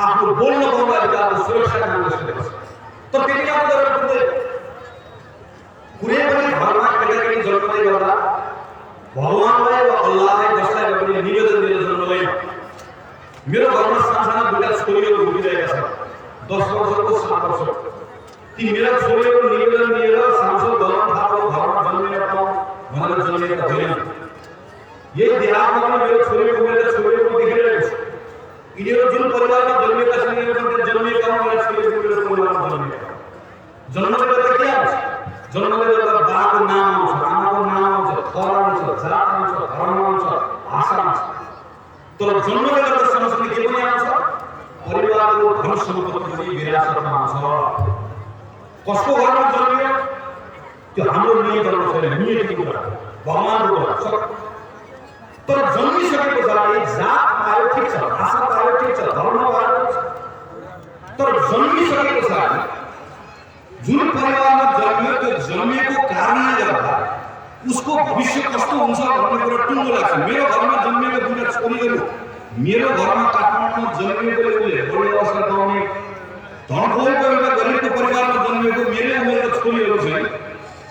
Speaker 1: आफ्नो बोल्न पाउने अधिकारको सुरक्षा कांग्रेसले गर्छ तर त्यति मात्र गरेर पुग्दैन कुनै पनि घरमा केटाकेटी जन्मदै गर्दा भगवानलाई वा अल्लाहलाई जसलाई पनि निवेदन दिएर जन्मदैन मेरो घरमा साना दुईटा छोरीहरू हुर्किरहेका छन् 10 वर्षको 7 वर्षको ती मेरा छोरीहरू निवेदन दिएर सांसद भवन थापाको घरमा जन्मेर पाऊँ भनेर जन्मेका होइनन् यही देहातमा पनि मेरो छोरीको देखिरहेको छु यिनीहरू जुन परिवारमा जन्मेका छन् यिनीहरू जन्मेका मेरो छोरीको मेरो परिवारमा जन्मेका जन्मले गर्दा के आउँछ जन्मले गर्दा बाको नाम आउँछ आमाको नाम आउँछ घर आउँछ जात आउँछ धर्म आउँछ भाषा आउँछ तर जन्मले गर्दा सँगसँगै के पनि आउँछ परिवारको धन सम्पत्ति पनि विरासतमा आउँछ कसको घरमा जन्मियो त्यो हाम्रो नियन्त्रण छैन नियतिको कुरा भगवानको कुरा तर जन्मिसकेको जराले जात पायो ठीक छ भाषा पायो ठीक छ धर्म पायो तर जन्मिसकेको जराले जुन परिवारमा जन्मियो त्यो जन्मिएको कारणले गर्दा उसको भविष्य कस्तो हुन्छ भन्ने कुरा टुङ्गो लाग्छ मेरो घरमा जन्मिएको दुईटा छोरीहरू मेरो घरमा काठमाडौँमा जन्मिएकोले उसले बढी अवसर पाउने धनखोरको एउटा गरिबको परिवारमा जन्मिएको मेरै उमेरको छोरीहरू चाहिँ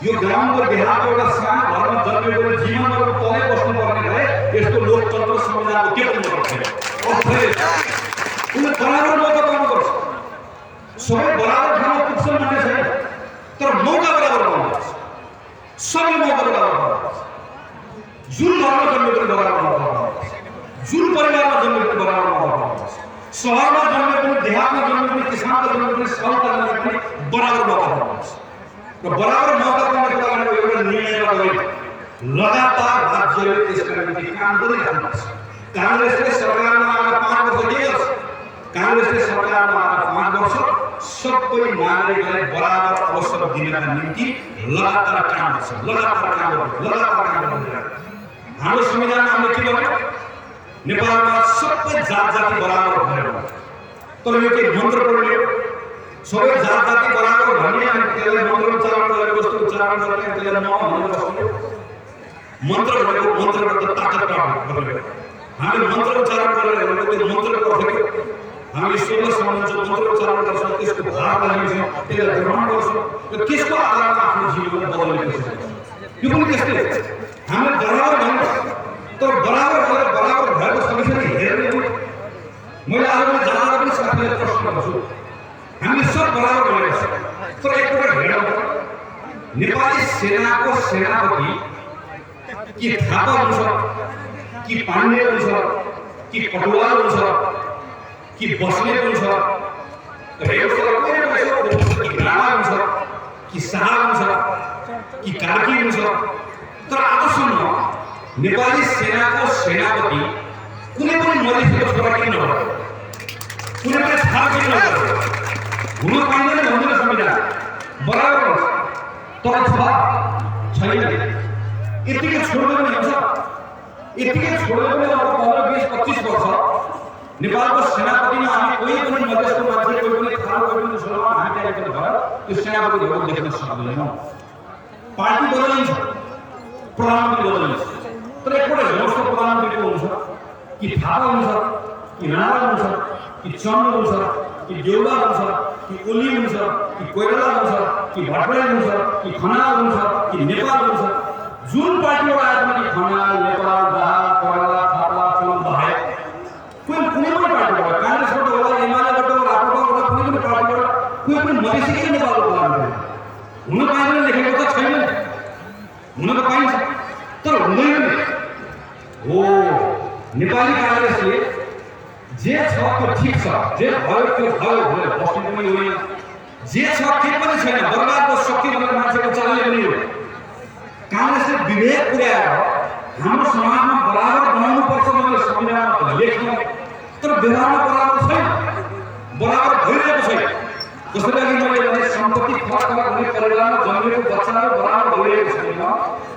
Speaker 1: यो ग्रामको देहातको एउटा सानो घरमा जन्मिएकोले जीवनमा तलै बस्नुपर्ने भए यस्तो लोकतन्त्र संविधानको के पनि गर्दैन उसले बराबर मौका पाउनुपर्छ सबै बराबर ठाउँमा पुग्छन् भन्ने छैन तर मौका बराबर पाउनुपर्छ सबै मौका बराबर पाउनुपर्छ जुन घरमा जन्मेको बराबर मौका पाउनुपर्छ जुन परिवारमा जन्मेको बराबर मौका पाउनुपर्छ शहरमा जन्मेको देहातमा जन्मेको किसानमा जन्मेको सबै जन्मेको बराबर मौका पाउनुपर्छ र बराबर मौका पाउनको लागि एउटा निर्णय होइन लगातार राज्यले त्यसका निम्ति काम गरिरहेको छ। कांग्रेसले सरकारमा आएर 5 वर्ष के गर्छ? कांग्रेसले सरकारमा आएर 5 वर्ष सबै नागरिकलाई बराबर अवसर दिनका निम्ति लगातार काम गर्छ, लगातार काम गरिरहेको। हाम्रो संविधानमा हामीले के भन्यो? नेपालमा सबै जात जाति बराबर भनेर। तर यो के मन्त्र पढ्यो? सबै जात जाति बराबर भन्ने अनि त्यसलाई मन्त्र उच्चारण गरेर वस्तु उच्चारण गर्ने त्यसलाई नभनेर बस्नु। मन्त्र भनेको मन्त्रबाट ताकत प्राप्त गर्ने। हामी मन्त्र उच्चारण गरेर त्यो मन्त्रको अर्थ के? हामी ईश्वरसँग जो मन्त्र उच्चारण गर्छौँ त्यसको भावलाई लिन्छौँ, त्यसलाई ग्रहण गर्छौँ र त्यसको आधारमा आफ्नो जीवन बदल्ने कोसिस गर्छौँ। यो पनि त्यस्तै हो। हामीले बराबर भन्छ तर बराबर गरेर बराबर भएको समस्यालाई हेर्ने हो। मैले आज जाँदा पनि साथीलाई प्रश्न गर्छु, हामीले सब बराबर भनेको छ तर एकपल्ट हेरौँ नेपाली सेनाको सेनापति कि थापा हुन्छ कि पाण्डे हुन्छ कि कटुवाल हुन्छ कि बस्नेत हुन्छ राणा हुन्छ कि शाह हुन्छ कि कार्की हुन्छ। तर आजसम्म नेपाली सेनाको सेनापति कुनै पनि मधेसीको छोरा किन नभयो? कुनै पनि थाहा किन नभयो? हुन पाइँदैन भन्दैन संविधान बराबर हुन्छ तर छैन। यतिकै छोड्यो भने हुन्छ? यतिकै छोड्यो भने अब 15, 20, 25 वर्ष नेपालको सेनापतिमा हामी कोही पनि मधेसको मान्छे कोही पनि थाहा कोही पनि छोरा हामी आएको भएर त्यो सेनापतिहरू देख्न सक्दैनौँ। पार्टी बदलिन्छ, प्रधानमन्त्री बदलिन्छ तर एकपल्ट हेर्नुहोस् त प्रधानमन्त्री को हुन्छ कि थापा हुन्छ कि राणा हुन्छ कि चन्द हुन्छ कि देउवा हुन्छ कि ओली हुन्छ कि कोइराला हुन्छ कि भट्टराई हुन्छ कि खनाल हुन्छ कि नेपाल हुन्छ। जुन पार्टीबाट आए पनि खनाल, नेपाल, दाहाल, कोइराला, थापा, चन्द बाहेक कुनै पनि पार्टीबाट कांग्रेसबाट होला, एमालेबाट होला, राप्रपाबाट कुनै पनि पार्टीबाट कुनै पनि मधेसीकै नेपालको प्रधानमन्त्री हुन पाइँदैन लेखेको त छैन। हुन त पाइन्छ तर हुँदैन हो। नेपाली कांग्रेसले जे छ त्यो ठीक छ, जे भयो त्यो भयो भनेर बस्नु पनि होइन। जे छ के पनि छैन, बर्बादको शक्ति भनेर मान्छेको चालले पनि हो। कांग्रेसले विभेद पुर्याएर हाम्रो समाजमा बराबर बनाउनु पर्छ भनेर संविधानमा लेख्यो तर व्यवहारमा बराबर छैन, बराबर भइरहेको छैन। जसरी अघि मैले भने सम्पत्ति फरक फरक हुने परिवारमा जन्मेको बच्चाहरू बराबर भइरहेको छैन।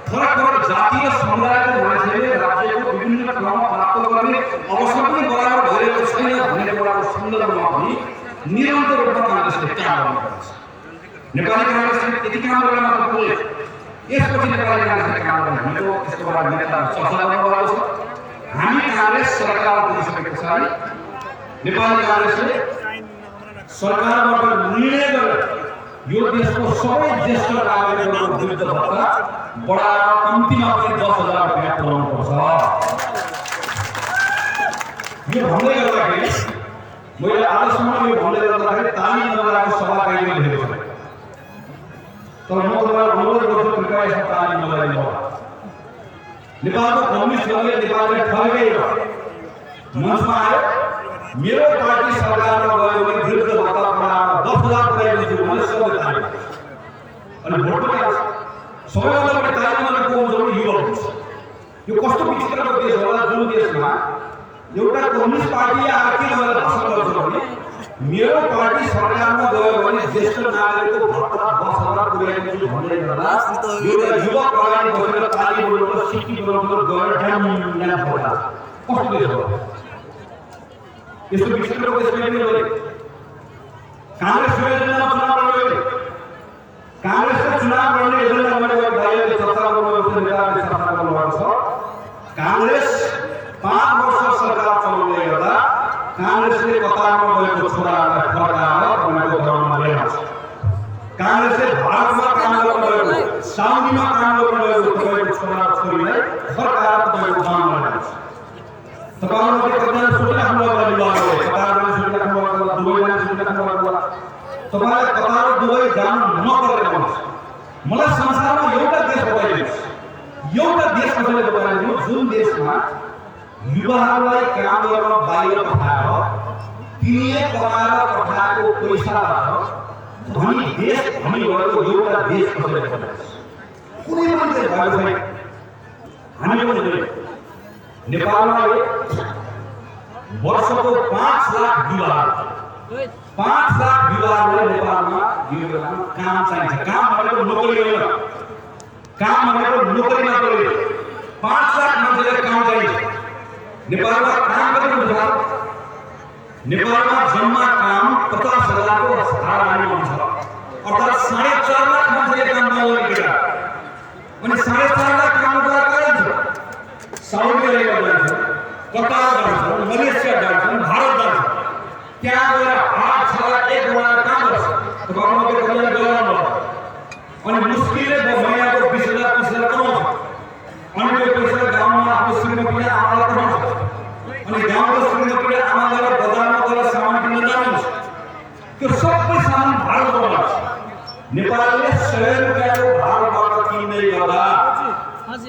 Speaker 1: फरक फरक जाति र समुदायको मान्छेले राज्यको विभिन्न ठाउँमा प्राप्त गर्ने अवसर पनि बराबर भइरहेको छैन भन्ने कुराको सन्दर्भमा पनि निरन्तर रूपमा कांग्रेसले काम गर्नुपर्छ। नेपाली कांग्रेसले यति काम गर्न मात्र पुग्यो। यसपछि नेपाली कांग्रेसले काम गर्ने भनेको यसको बारेमा नेताहरू चर्चा गर्नुभएको छ। हामी कांग्रेस सरकार पुगिसकेपछि नेपाली कांग्रेसले सरकारबाट निर्णय गरेर यो देशको सबै ज्येष्ठ नागरिकहरूको वृद्ध भत्ता बढाएर कम्तीमा पनि 10,000 रुपियाँ पुर्याउनु पर्छ। यो भन्दै गर्दाखेरि मैले आजसम्म यो भन्दै गर्दाखेरि ताली नबजाएको सभा कहीँ देखेको छैन। तर म तपाईँलाई अनुरोध गर्छु कृपया यसमा ताली नबजाइदिनु होला। नेपालको कम्युनिस्टहरूले नेपालले ठगेर मञ्चमा आयो, मेरो पार्टी सरकारमा गयो भने वृद्ध भत्ता बढाएर 10,000 पुर्याइदिन्छु भने सबैले ताली बजाउँछ अनि भोट पनि आउँछ। सबैभन्दा बढी ताली बजाउने को हुन्छ भने युवा हुन्छ। यो कस्तो विचित्रको देश होला जुन देशमा एउटा कम्युनिस्ट पार्टी आएर के भनेर भाषण गर्छ भने मेरो पार्टी सरकारमा गयो भने ज्येष्ठ नागरिकको भत्ता 10,000 पुर्याइदिन्छु भन्दै गर्दा एउटा युवा प्रधान बसेर ताली बजाउन सिक्की बनाउन गएर ड्याम पर्दा कस्तो देश हो? यस्तो विचित्रको देशमा पनि हो। कांग्रेस योजनामा चुनाव लड्यो। कांग्रेसको चुनाव लड्ने योजना भनेको भाइहरूले चर्चा गर्नुभएको छ, नेताहरूले चर्चा गर्नुभएको छ। कांग्रेस 5 वर्ष सरकार चलाउँदै गर्दा कांग्रेसले कतारमा गएको छोराहरूलाई फर्काएर बनाएको ग्राउन्डमा ल्याएको छ। कांग्रेसले भारतमा काम गर्न गएको, साउदीमा काम गर्न गएको तपाईँको छोरा छोरीलाई फर्काएर तपाईँको गाउँमा ल्याएको छ। तपाईँहरूले कतिजना सोचिराख्नु होला युवाहरूले, कतारले सोचिराख्नु होला, दुबईले सोचिराख्नु होला, तपाईँलाई कतार दुबई जानु नपरेर भन्छ। मलाई संसारमा एउटा देश बताइदिनुहोस्, एउटा देश कसैले बताइदिनुहोस् जुन देशमा युवाहरूलाई काम गर्न बाहिर पठाएर तिनीले कमाएर पठाएको पैसाबाट धनी देश धनी भएको एउटा देश कसैले बताइदिनुहोस्। कुनै पनि देश भएको छैन। हामी पनि नेपालमा वर्षको 5 लाख विवाह 5 लाख विवाहलाई नेपालमा यो काम चाहिन्छ। काम भनेको नोकरी होइन, काम भनेको नोकरी नगरी 5 लाख मान्छेलाई काम चाहिन्छ। नेपालमा काम गरेको हुन्छ, नेपालमा जम्मा काम 50,000 को हाराहारी हुन्छ, अर्थात् 4.5 लाख मान्छेले काम नगरेका अनि 4.5 लाख काम गरेका छ। साउदी अरेबिया जान्छ, कतार जान्छ, मलेसिया जान्छ, भारत जान्छ, त्यहाँ गएर 8 1 काम गर्छ। तपाईँको मात्रै कहिले गएर अनि मुस्किलले महिनाको 20,000 30,000 कमाउँछ अनि त्यो पैसा गाउँमा आफ्नो श्रीमतीले आमालाई पठाउँछ अनि गाउँको श्रीमतीले आमालाई बजारमा गएर सामान किन्न जानुहुन्छ। त्यो सबै सामान भारतबाट आउँछ। नेपालले 100 रुपैयाँको भारतबाट किन्दै गर्दा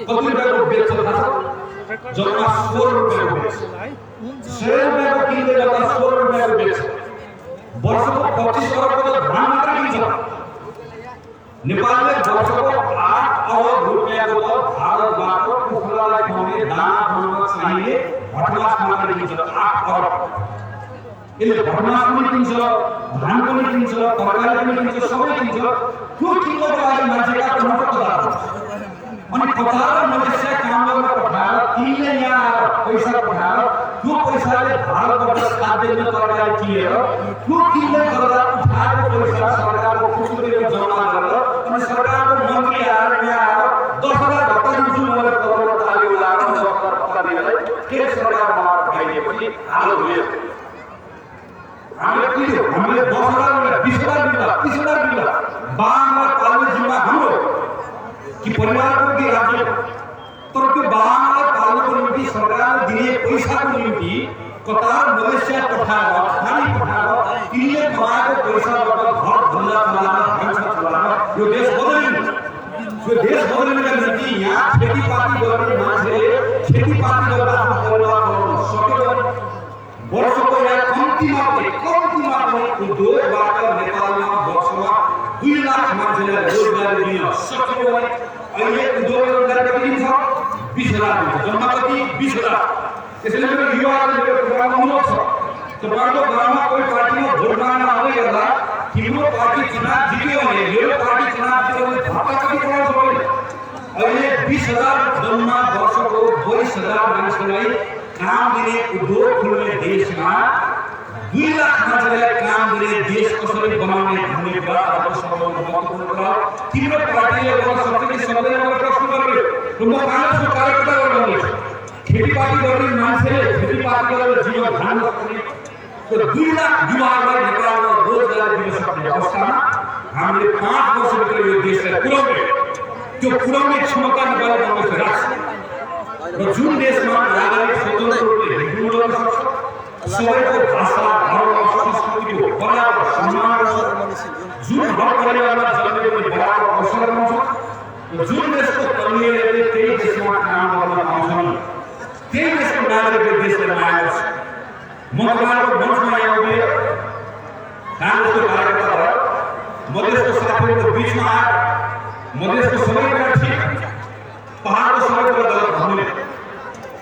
Speaker 1: कति रुपैयाँको बेच्छ थाहा छ? जम्मा 16 रुपैयाँको बेच्छ। 100 रुपैयाँको किन्दै गर्दा 16 रुपैयाँको बेच्छ। वर्षको 25 अरबको धान मात्र किन्छ। नेपालले वर्षको 8 अरब रुपैयाँको भारतबाट कुखुरालाई खुवाउने दाना बनाउन चाहिने भटमास मात्र किन्छ। 8 अरब। यसले भटमास पनि किन्छ, धान पनि किन्छ, तरकारी पनि किन्छ, सबै किन्छ। त्यो किन्नको लागि मान्छेका कतार अनि कतार र मलेसिया काम गर्न पठाएर तिनले यहाँ आएर पैसा पठाएर त्यो पैसाले भारतबाट खाद्यान्न तरकारी किनेर त्यो किन्दै गर्दा उठाएको पैसा सरकारको खुसुरीले जम्मा गरेर अनि सरकारको मन्त्री आएर यहाँ आएर 10,000 भत्ता दिन्छु भनेर करोड ताली उडाएर 10,000 भत्ता दिनलाई के सरकारमा खाइदिएपछि हाल हुयो। हामीले 10,000 20,000 दिला 30,000 दिला बाङमा पाल्ने जिम्मा हाम्रो कि परिवारको कि राज्य। तर त्यो बाङमा पाल्नको निम्ति सरकारले दिने पैसाको निम्ति कतार मलेसिया पठाएर खाली पठाएर तिनले कमाएको पैसाबाट घर धन्दा चलाएर भान्सा चलाएर यो देश बदलिनु। यो देश बदलिनुका निम्ति यहाँ खेतीपाती गर्ने मान्छेले खेतीपाती गरेर आफ्नो परिवार चलाउन सक्यो भने वर्षको यहाँ कम्तीमा पनि उद्योगबाट नेपालमा वर्षमा 2 लाख मान्छेलाई रोजगारी दिन सक्यो भने अहिले उद्योग रोजगारी कति दिन्छ? 20,000 दिन्छ। जम्मा कति? 20,000। त्यसैले मेरो युवाहरूले मेरो कुरामा अनुरोध छ, तपाईँको गाउँमा कोही पार्टीमा भोट माग्न आउँदै गर्दा तिम्रो पार्टी चुनाव जित्यो भने मेरो पार्टी चुनाव जित्यो भने भत्ता कति पाउँछ भने अहिले 20,000 जम्मा वर्षको 22,000 मान्छेलाई काम दिने उद्योग खुल्ने देशमा 2 लाख मान्छेलाई काम दिने देश कसरी बनाउने भन्ने कुरा अब सबभन्दा महत्त्वपूर्ण कुरा। तिम्रो पार्टीले गर्न सक्छ कि सक्दैन भनेर प्रश्न गर्यो। र म काङ्ग्रेसको कार्यकर्ता गर्दैछु। खेतीपाती गर्ने मान्छेले खेतीपाती गरेर जीवन धान्न सक्ने त्यो 2 लाख युवाहरूलाई नेपालमा रोजगारी दिन सक्ने अवस्थामा हामीले 5 वर्षभित्र यो देशलाई पुर्याउने त्यो पुर्याउने क्षमता नेपाली काङ्ग्रेसले राख्छ। र जुन देशमा नागरिक स्वतन्त्र रूपले हिँड्न सक्छ, सबैको भाषा धर्म संस्कृतिको बराबर सम्मान गर्छ, जुन घर परिवारमा जन्मेको बराबर अवसर पाउँछ, जुन देशको तरुणीहरूले त्यही देशमा काम गर्न पाउँछन्, त्यही देशको नागरिकले देशलाई माया गर्छ। म तपाईँहरूको मञ्चमा यहाँ उभिएर काङ्ग्रेसको कार्यकर्ता भएर मधेसको साथीहरूको बिचमा आएर मधेसको सबै कुरा ठिक, पहाडको सबै कुरा गलत भन्ने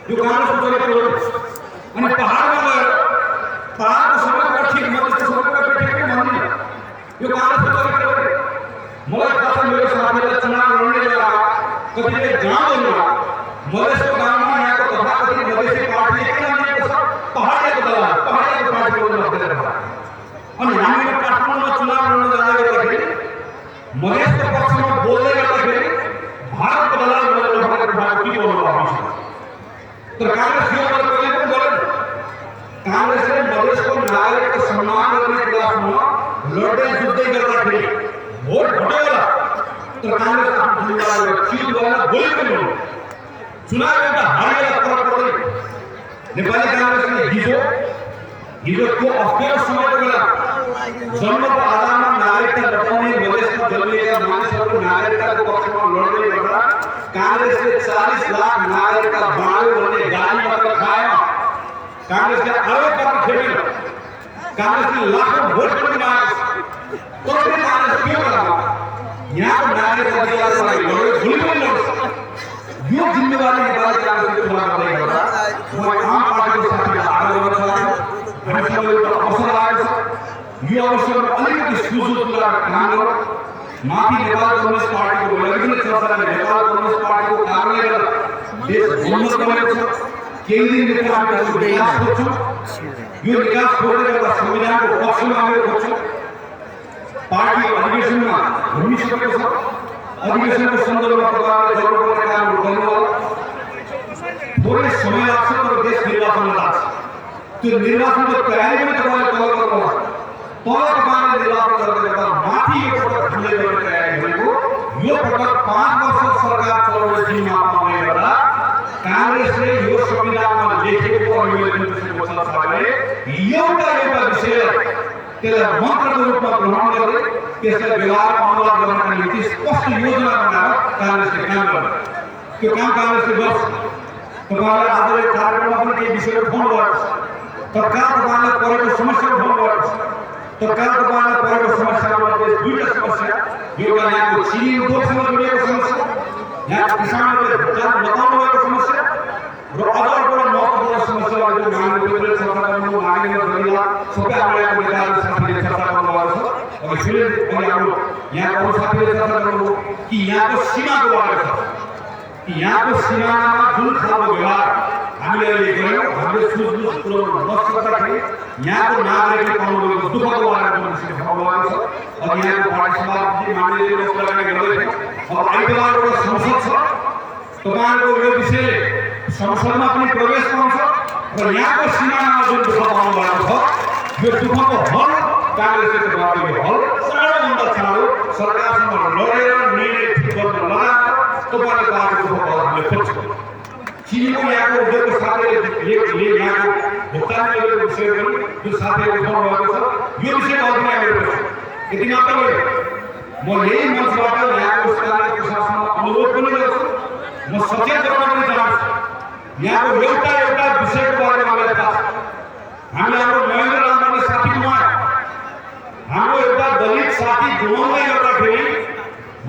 Speaker 1: यो काङ्ग्रेसको चरित्र हो। अनि पहाडमा गएर पहाडको सबै कुरा ठिक, मधेसको सबै कुरा ठिक भन्ने यो काङ्ग्रेसको चरित्र हो। मलाई थाहा छ मेरो साथीहरूले चुनाव लड्ने बेला कतिपय गाउँहरूमा मधेसको गाउँमा यहाँको तथाकथित मधेसी पार्टी के मानिएको छ? पहाडियाको दल, पहाडियाको पार्टी बोल्न खोजेर अनि हामीले काठमाडौँमा चुनाव लड्न जाँदै गर्दाखेरि मधेसको पक्षमा बोल्दै गर्दाखेरि भारतको दलाल बोलेर उठाएको के बोल्नु भएको छ? तर काङ्ग्रेस यो कुरा कहिले पनि बोलेन। काङ्ग्रेसले मधेसको नागरिकको सम्मान गर्ने कुरासँग लड्दै जुझ्दै गर्दाखेरि भोट घट्यो होला, तर काङ्ग्रेस आफ्नो जिम्मेवारी चिज गरेर बोलेको पनि हो। चुनाव एउटा हारेर फरक पर्दैन। नेपाली काङ्ग्रेसले हिजोको अप्ठ्यारो समयको बेला जन्मको आधारमा नागरिकता लटाउने मधेसमा जन्मिएका मानिसहरूको नागरिकताको पक्षमा लड्दै गर्दा काङ्ग्रेसले 40 लाख नागरिकता बाँड्यो भन्ने गाली मात्र खाएन। काङ्ग्रेसले आरोप मात्र खेपेन। काङ्ग्रेसले लाखौँ भोट पनि मागेको छ। तर पनि काङ्ग्रेस के गर्छ? यहाँको नागरिक अधिकारको लागि लड्यो, भोलि पनि लड्छ। यो जिम्मेवारी कांग्रेस के चुनाव गर्दै गर्दा म आम पार्टीको साथीलाई आग्रह गर्न चाहन्छु हामीसँग एउटा अवसर आएको छ यो अवसरमा अलिकति सुझाव तुलाएर काम गरौँ माथि नेपाल कम्युनिस्ट पार्टीको विभिन्न संस्थाले नेपाल कम्युनिस्ट पार्टीको कार्यालय देश भ्रमण गरेको छ केही दिन नेपालको विकास खोज्छौँ यो विकास खोजेर एउटा संविधानको पक्षमा आएर खोज्छौँ पार्टी अधिवेशनमा घुमिसकेको छ अधिवेशनको सन्दर्भमा तपाईँहरूले गर्नुपर्ने कामहरू गर्नुहोला थोरै समय लाग्छ तर देश निर्वाचनमा लाग्छ त्यो निर्वाचनको तयारी पनि तपाईँले तल गर्नुहोला तल तपाईँले निर्वाचन गर्दा माथि यो पटक हामीले गर्ने तयारी गरेको यो पटक 5 वर्ष सरकार चलाउने जिम्मा पाउने गर्दा कांग्रेसले यो संविधानमा लेखेको अभिलेखनको संस्थाले एउटा विषयलाई त्यसलाई मन्त्रको रूपमा ग्रहण गर्दै त्यसलाई व्यवहारमा अनुवाद गर्नका निम्ति स्पष्ट योजना बनाएर कांग्रेसले काम गर्छ त्यो काम कांग्रेसले गर्छ तपाईहरुले आजले कार्यक्रममा पनि केही विषयहरू फोन गर्छ तत्काल तपाईहरुलाई परेको समस्या फोन गर्छ तत्काल तपाईहरुलाई परेको समस्यामध्ये दुईटा समस्या एउटा यहाँको चिनी उद्योगसँग जोडिएको समस्या यहाँ किसानहरूले भुक्तान बताउनु भएको समस्या र अझ एउटा महत्त्वपूर्ण समस्याहरू जो माग्ने केन्द्र सरकारले माग्ने गरिला सबै आएको नेताहरू साथीले चर्चा गर्नुभएको छ अब सुने अनि हाम्रो यहाँको साथीले चर्चा गर्नु कि यहाँको सीमाको बारे छ कि यहाँको सीमामा जुन खालको व्यवहार हामीले अहिले गर्यौं हामीले सुझबुझ पुर्याउन नसक्दाखेरि यहाँको नागरिकले पाउनुभएको दुःखको बारेमा मान्छेले भन्नुभएको छ अब यहाँको पार्टी सभापति माननीय लोकसभाले गर्दै अब आइतबार एउटा संसद छ तपाईहरुको यो विषयले संसदमा पनि प्रवेश पाउँछ र यहाँको सीमामा जुन दुःख पाउनु भएको छ यो दुःखको हल कांग्रेसले तपाईँको हल चाँडोभन्दा चाँडो सरकारसँग लडेर निर्णय ठिक गर्न लगाएर तपाईले पाएको दुःखको हल हामीले खोज्छौँ चिनीको यहाँको उद्योगको साथीले यहाँको भुक्तान गरेको विषय पनि जुन साथीले उठाउनु भएको छ यो विषय हल पनि हामीले खोज्छौँ यति मात्र होइन म यही मञ्चबाट यहाँको स्थानीय प्रशासनलाई अनुरोध पनि गर्छु म सचेत गर्न पनि चाहन्छु यहाँको एउटा विषयको बारेमा हामीलाई थाहा छ हामीले हाम्रो महेन्द्र रामले साथी गुमायो हाम्रो एउटा दलित साथी गुमाउँदै गर्दाखेरि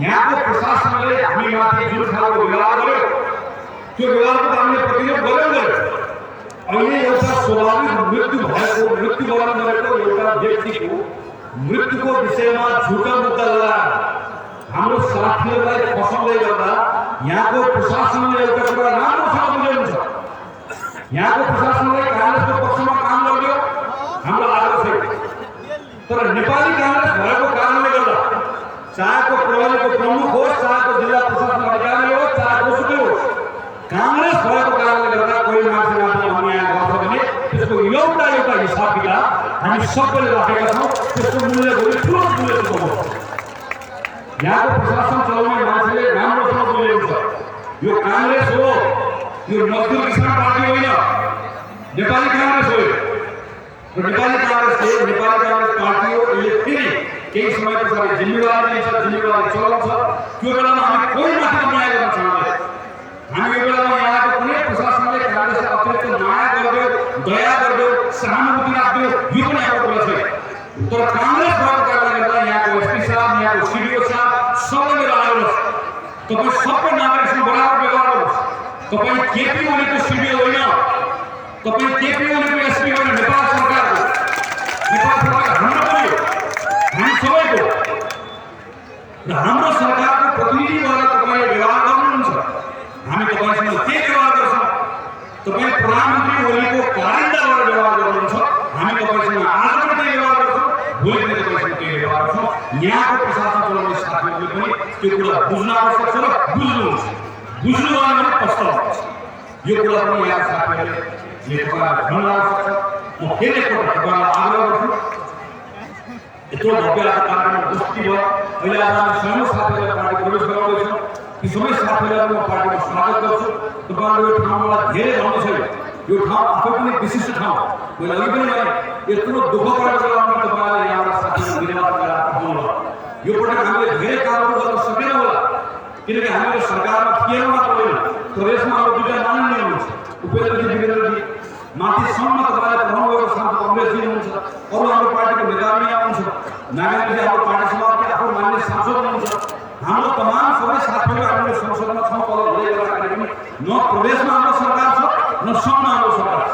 Speaker 1: यहाँको प्रशासनले हामीमाथि जुन खालको व्यवहार गर्यो त्यो व्यवहारको हामीले प्रतिरोध गर्यो अहिले एउटा स्वाभाविक मृत्यु वरण गरेको एउटा व्यक्तिको मृत्युको विषयमा झुटा मुद्दा लगाएर हाम्रो साथीहरूलाई फसाउँदै गर्दा यहाँको प्रशासनले एउटा कुरा राम्रोसँग बुझाउनु छ यहाँको प्रशासनले कांग्रेसको पक्षमा काम गर्यो हाम्रो आग्रह छ तर नेपाली कांग्रेस भएको कारणले गर्दा चाहेको प्रहरीको प्रमुख होस् चाहेको जिल्ला प्रशासन अधिकारी होस् चाहे जोसुकै होस् कांग्रेस भएको कारणले गर्दा कोही मान्छेमाथि अन्याय गर्छ भने त्यसको एउटा हिसाब किताब हामी सबैले राखेका छौँ त्यसको मूल्य भोलि ठुलो मूल्य चुकाउनु यहाँको प्रशासन चलाउने मान्छेले राम्रोसँग बुझेको छ यो कांग्रेस हो यो मजदुर किसान पार्टी होइन नेपाली कांग्रेस हो र नेपाली कांग्रेस पार्टी हो यसले फेरि केही समय पछाडि जिम्मेवारी लिन्छ जिम्मेवारी चलाउँछ त्यो बेलामा हामी कोही माथि अन्याय गर्न चाहँदैन हामी यो बेलामा यहाँको कुनै प्रशासनले कांग्रेसलाई अतिरिक्त माया गरिदियो दया गरिदियो सहानुभूति राख्दियो यो पनि हाम्रो कुरा छैन तर कांग्रेस भएको कारणले गर्दा यहाँको एसपी साहब यहाँको सिडिओ साहब सबैले मेरो आग्रह छ तपाईँ सबै नागरिकसँग बराबर व्यवहार गर्नुहोस् तपाईँ केपी ओलीको सिडिओ होइन तपाईँ केपी ओलीको एसपी होइन नेपाल सरकारको हाम्रो पनि हो हामी सबैको र हाम्रो सरकारको प्रतिनिधि भएर तपाईँले व्यवहार गर्नुहुन्छ हामी तपाईँसँग के व्यवहार गर्छौँ तपाईँ प्रधानमन्त्री ओलीको कारिन्दा भएर व्यवहार गर्नुहुन्छ हामी तपाईँसँग आज पनि त्यही व्यवहार गर्छौँ भोलि पनि तपाईँसँग त्यही व्यवहार गर्छौँ यहाँको प्रशासन चलाउने साथीहरूले पनि त्यो कुरा बुझ्न आवश्यक छ र बुझ्नुहुन्छ बुझ्नु भएन भने पस्ताउनुहुन्छ यो कुरा पनि यहाँ साथीहरूले तपाईँलाई भन्न आवश्यक छ म फेरि एकपल्ट तपाईँलाई आग्रह गर्छु यत्रो भव्य कार्यक्रम उपस्थिति भयो अहिले आज हामी स्वयं साथीहरूलाई पार्टी प्रवेश गराउँदैछौँ ती सबै साथीहरूलाई म पार्टीमा स्वागत गर्छु तपाईँहरू यो ठाउँलाई धेरै भन्नु छैन यो ठाउँ आफै पनि विशिष्ट ठाउँ मैले अघि पनि भने यत्रो दुःख परेको बेलामा तपाईँहरूले यहाँबाट साथीहरू निर्वाचन गरेर पठाउनु होला यो पटक हामीले धेरै कामहरू गर्न सकेन होला किनकि हामीले सरकारमा थिएन मात्र होइन प्रदेशमा हाम्रो दुईटा माननीय हुनुहुन्छ उपेन्द्रजी वीरेन्द्रजी माथि सम्म तपाईँले पठाउनुभएको साथी कङ्ग्रेसजी हुनुहुन्छ अरू हाम्रो पार्टीको नेताहरू यहाँ हुनुहुन्छ नागेन्द्रजी हाम्रो पार्टी सभापति आफू मान्य सांसद हुनुहुन्छ हाम्रो तमाम सबै साथीहरू हामीले संसदमा छौँ तल हुँदै गर्दाखेरि पनि न प्रदेशमा हाम्रो असममा हाम्रो सरकार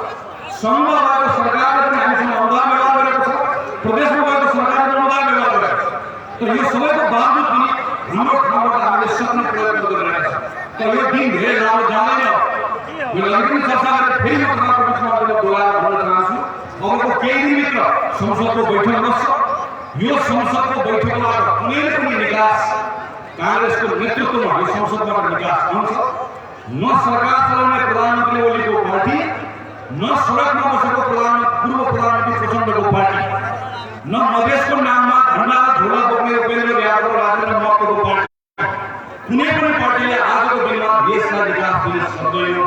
Speaker 1: संघमा भएको सरकारले पनि हामीसँग अनुदान व्यवहार गरेको छ, प्रदेशमा भएको सरकारले अनुदान व्यवहार गरेको छ। तर यो सबैको बावजुद पनि हाम्रो ठाउँबाट हामीले सक्ने प्रयत्न गरिरहेका छौँ। तर यो दिन धेरै लामो जाँदैन। यो अलिकति चर्चा गरेर फेरि म तपाईँको बिचमा बोलाएर भन्न चाहन्छु, अबको केही दिनभित्र संसदको बैठक बस्छ। यो संसदको बैठकबाट कुनै पनि निकास कांग्रेसको नेतृत्वमा यो संसदबाट निकास आउँछ। न सरकार चलाउने प्रधानमन्त्री ओलीको पार्टी, न सडकमा बसेको पूर्व प्रधानमन्त्री प्रचण्डको पार्टी, न मधेसको नाममा झण्डा झोला बोक्ने उपेन्द्र यादव राजेन्द्र महतोको पार्टी, कुनै पनि पार्टीले आजको दिनमा देशलाई विकास दिन सक्दैन।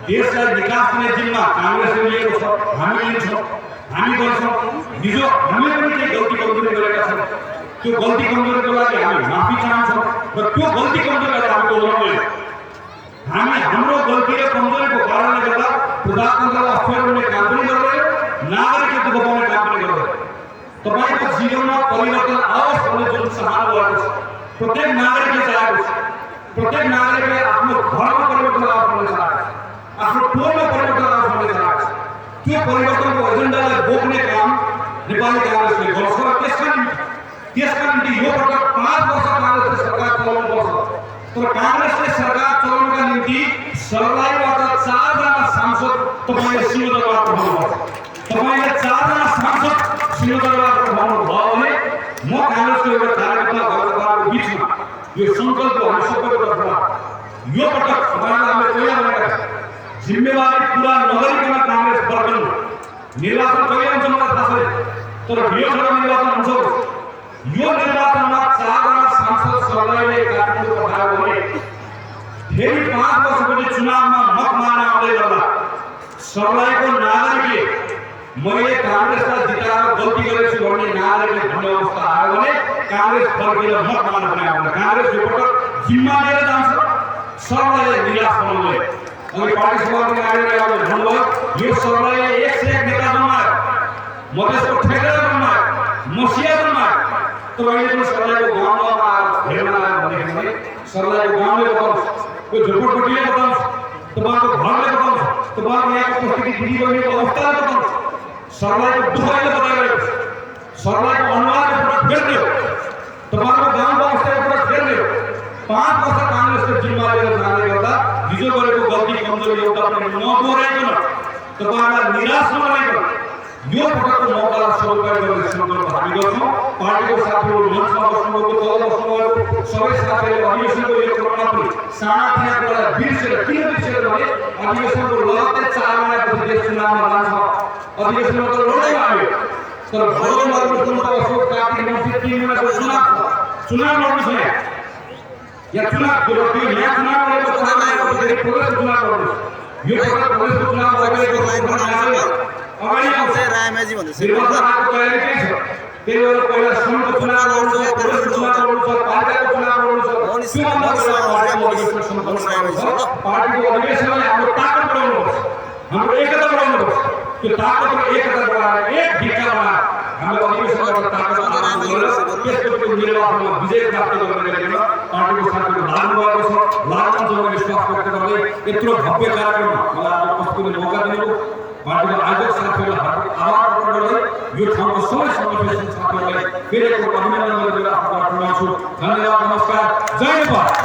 Speaker 1: देशलाई विकास दिने जिम्मा कांग्रेसले लिएको छ, हामी लिन्छौँ, हामी गर्छौँ। हिजो हामीले पनि केही गल्ती कमजोरी गरेका छौँ, त्यो गल्ती कमजोरीको लागि हामी माफी चाहन्छौँ र त्यो गल्ती कमजोरीलाई हामी दोहोऱ्याउँदैनौँ। हामी हाम्रो गल्ती र कमजोरीको कारणले गर्दा प्रजातन्त्रलाई अप्ठ्यारो हुने काम पनि गर्दैन, नागरिकले दुःख पाउने काम पनि गर्दैन। तपाईको जीवनमा परिवर्तन आओस् भन्ने जुन चाहना भएको छ प्रत्येक नागरिकले चाहेको छ। प्रत्येक नागरिकले आफ्नो घरमा परिवर्तन आओस् भन्ने चाहेको छ, आफ्नो टोलमा परिवर्तन आओस् भन्ने चाहेको छ। त्यो परिवर्तनको एजेन्डालाई बोक्ने काम नेपाली कांग्रेसले गर्छ र त्यसका निम्ति यो पटक 5 वर्ष कांग्रेसले सरकार चलाउनु पर्छ। तर कांग्रेसले सरकार चलाउनका निम्ति सर्लाहीबाट 4 जना सांसद तपाईले सिंहदरबार पठाउनुपर्छ। तपाईले 4 जना सांसद सिंहदरबार पठाउनु भयो भने म कांग्रेसको एउटा कार्यकर्ता घरको बीचमा यो संकल्प हामी सबैको तर्फबाट यो पटक तपाईँलाई हामीले तयार गरेका छौँ। जिम्मेवारी पूरा नगरिकन कांग्रेस फर्कनु। निर्वाचन कहिले हुन्छ मलाई थाहा छैन, तर यो निर्वाचन हुन्छ। यो निर्वाचनमा 4 जना सांसद सर्लाहीले काठमाडौँ पठायो भने फेरि 5 वर्षपछि चुनावमा मत माग्न आउँदै गर्दा सर्लाहीको नागरिकले मैले कांग्रेसलाई जिताएर गल्ती गरेछु भन्ने नागरिकले भन्ने अवस्था आयो भने कांग्रेस फर्केर मत माग्न पनि आउँदैन। कांग्रेस यो पटक जिम्मा लिएर जान्छ, सर्लाहीलाई निराश बनाउँदै। अघि पार्टी सभापति आएर भन्नुभयो यो सर्लाहीले 1 से 1 नेता जन्मायो, मधेसको ठेकेदार जन्मायो, मसिया जन्मायो। तपाईले पनि सर्लाहीको गाउँमा हेर्न आयो भने सर्लाहीको गाउँले बताउँछ, त्यो झोपडपट्टीले बताउँछ, तपाईँको घरले बताउँछ, तपाईँको यहाँको उपस्थिति दिदी बहिनीको अवस्थाले बताउँछ। सर्लाहीको दुःखले बताइरहेको छ, सर्लाहीको अनुहारले पुरा फेर्दियो, तपाईँको गाउँको अवस्थाले पुरा फेर्दियो। 5 वर्ष कांग्रेसको जिम्मा लिएर जाँदै गर्दा हिजो गरेको गल्ती कमजोरी एउटा पनि नदोहोऱ्याइकन तपाईँलाई निराश नगराइकन यो पटकको मौकालाई सदुपयोग गर्ने संकल्प हामी गर्छौँ। पार्टीको साथीहरू मञ्चमा बस्नुभएको, तल बस्नुभएको सबै साथीहरूले अधिवेशनको एक क्रममा पनि सानातिना कुरालाई बिर्सेर किन बिर्सेर भने अधिवेशनको लगत्तै 4 महिनापछि देश चुनावमा जान्छ। अधिवेशनमा त लडाइँ आयो, तर भलो मार्गमा अशोक कार्तिक मङ्सिर 3 महिनाको चुनाव लड्नु छ। यहाँ चुनाव यो यहाँ चुनाव गरेको प्रदेश चुनाव गर्नु, यो प्रदेशको चुनाव भइरहेको अगाडि आउँछ रायमाझी भन्दै निर्वाचनको तयारी के छ। त्यही भएर पहिला सङ्घको चुनाव गर्नु छ, प्रदेशको चुनाव गर्नु छ, पार्टीको चुनाव गर्नु छ। पार्टीको अधिवेशनले हाम्रो ताकत बढाउनुपर्छ, हाम्रो एकता बढाउनुपर्छ। त्यो ताकत र एकता बढाएर एक ढिक्का बनाएर हाम्रो अधिवेशनबाट ताकत त्यसपछि निर्वाचनमा विजय प्राप्त गर्ने गरेर पार्टीको साथीहरू लाग्नुभएको छ। लाग्नुहुन्छ भन्ने विश्वास व्यक्त गर्दै यत्रो भव्य कार्यक्रममा मलाई उपस्थित हुने मौका दिनुभयो। पार्टीको आयोजक साथीहरूलाई हार्दिक आभार प्रकट गर्दै यो ठाउँको सबै संगठन साथीहरूलाई फेरि एकपल्ट अभिनन्दन गरेर आफ्नो धन्यवाद, नमस्कार, जय नेपाल।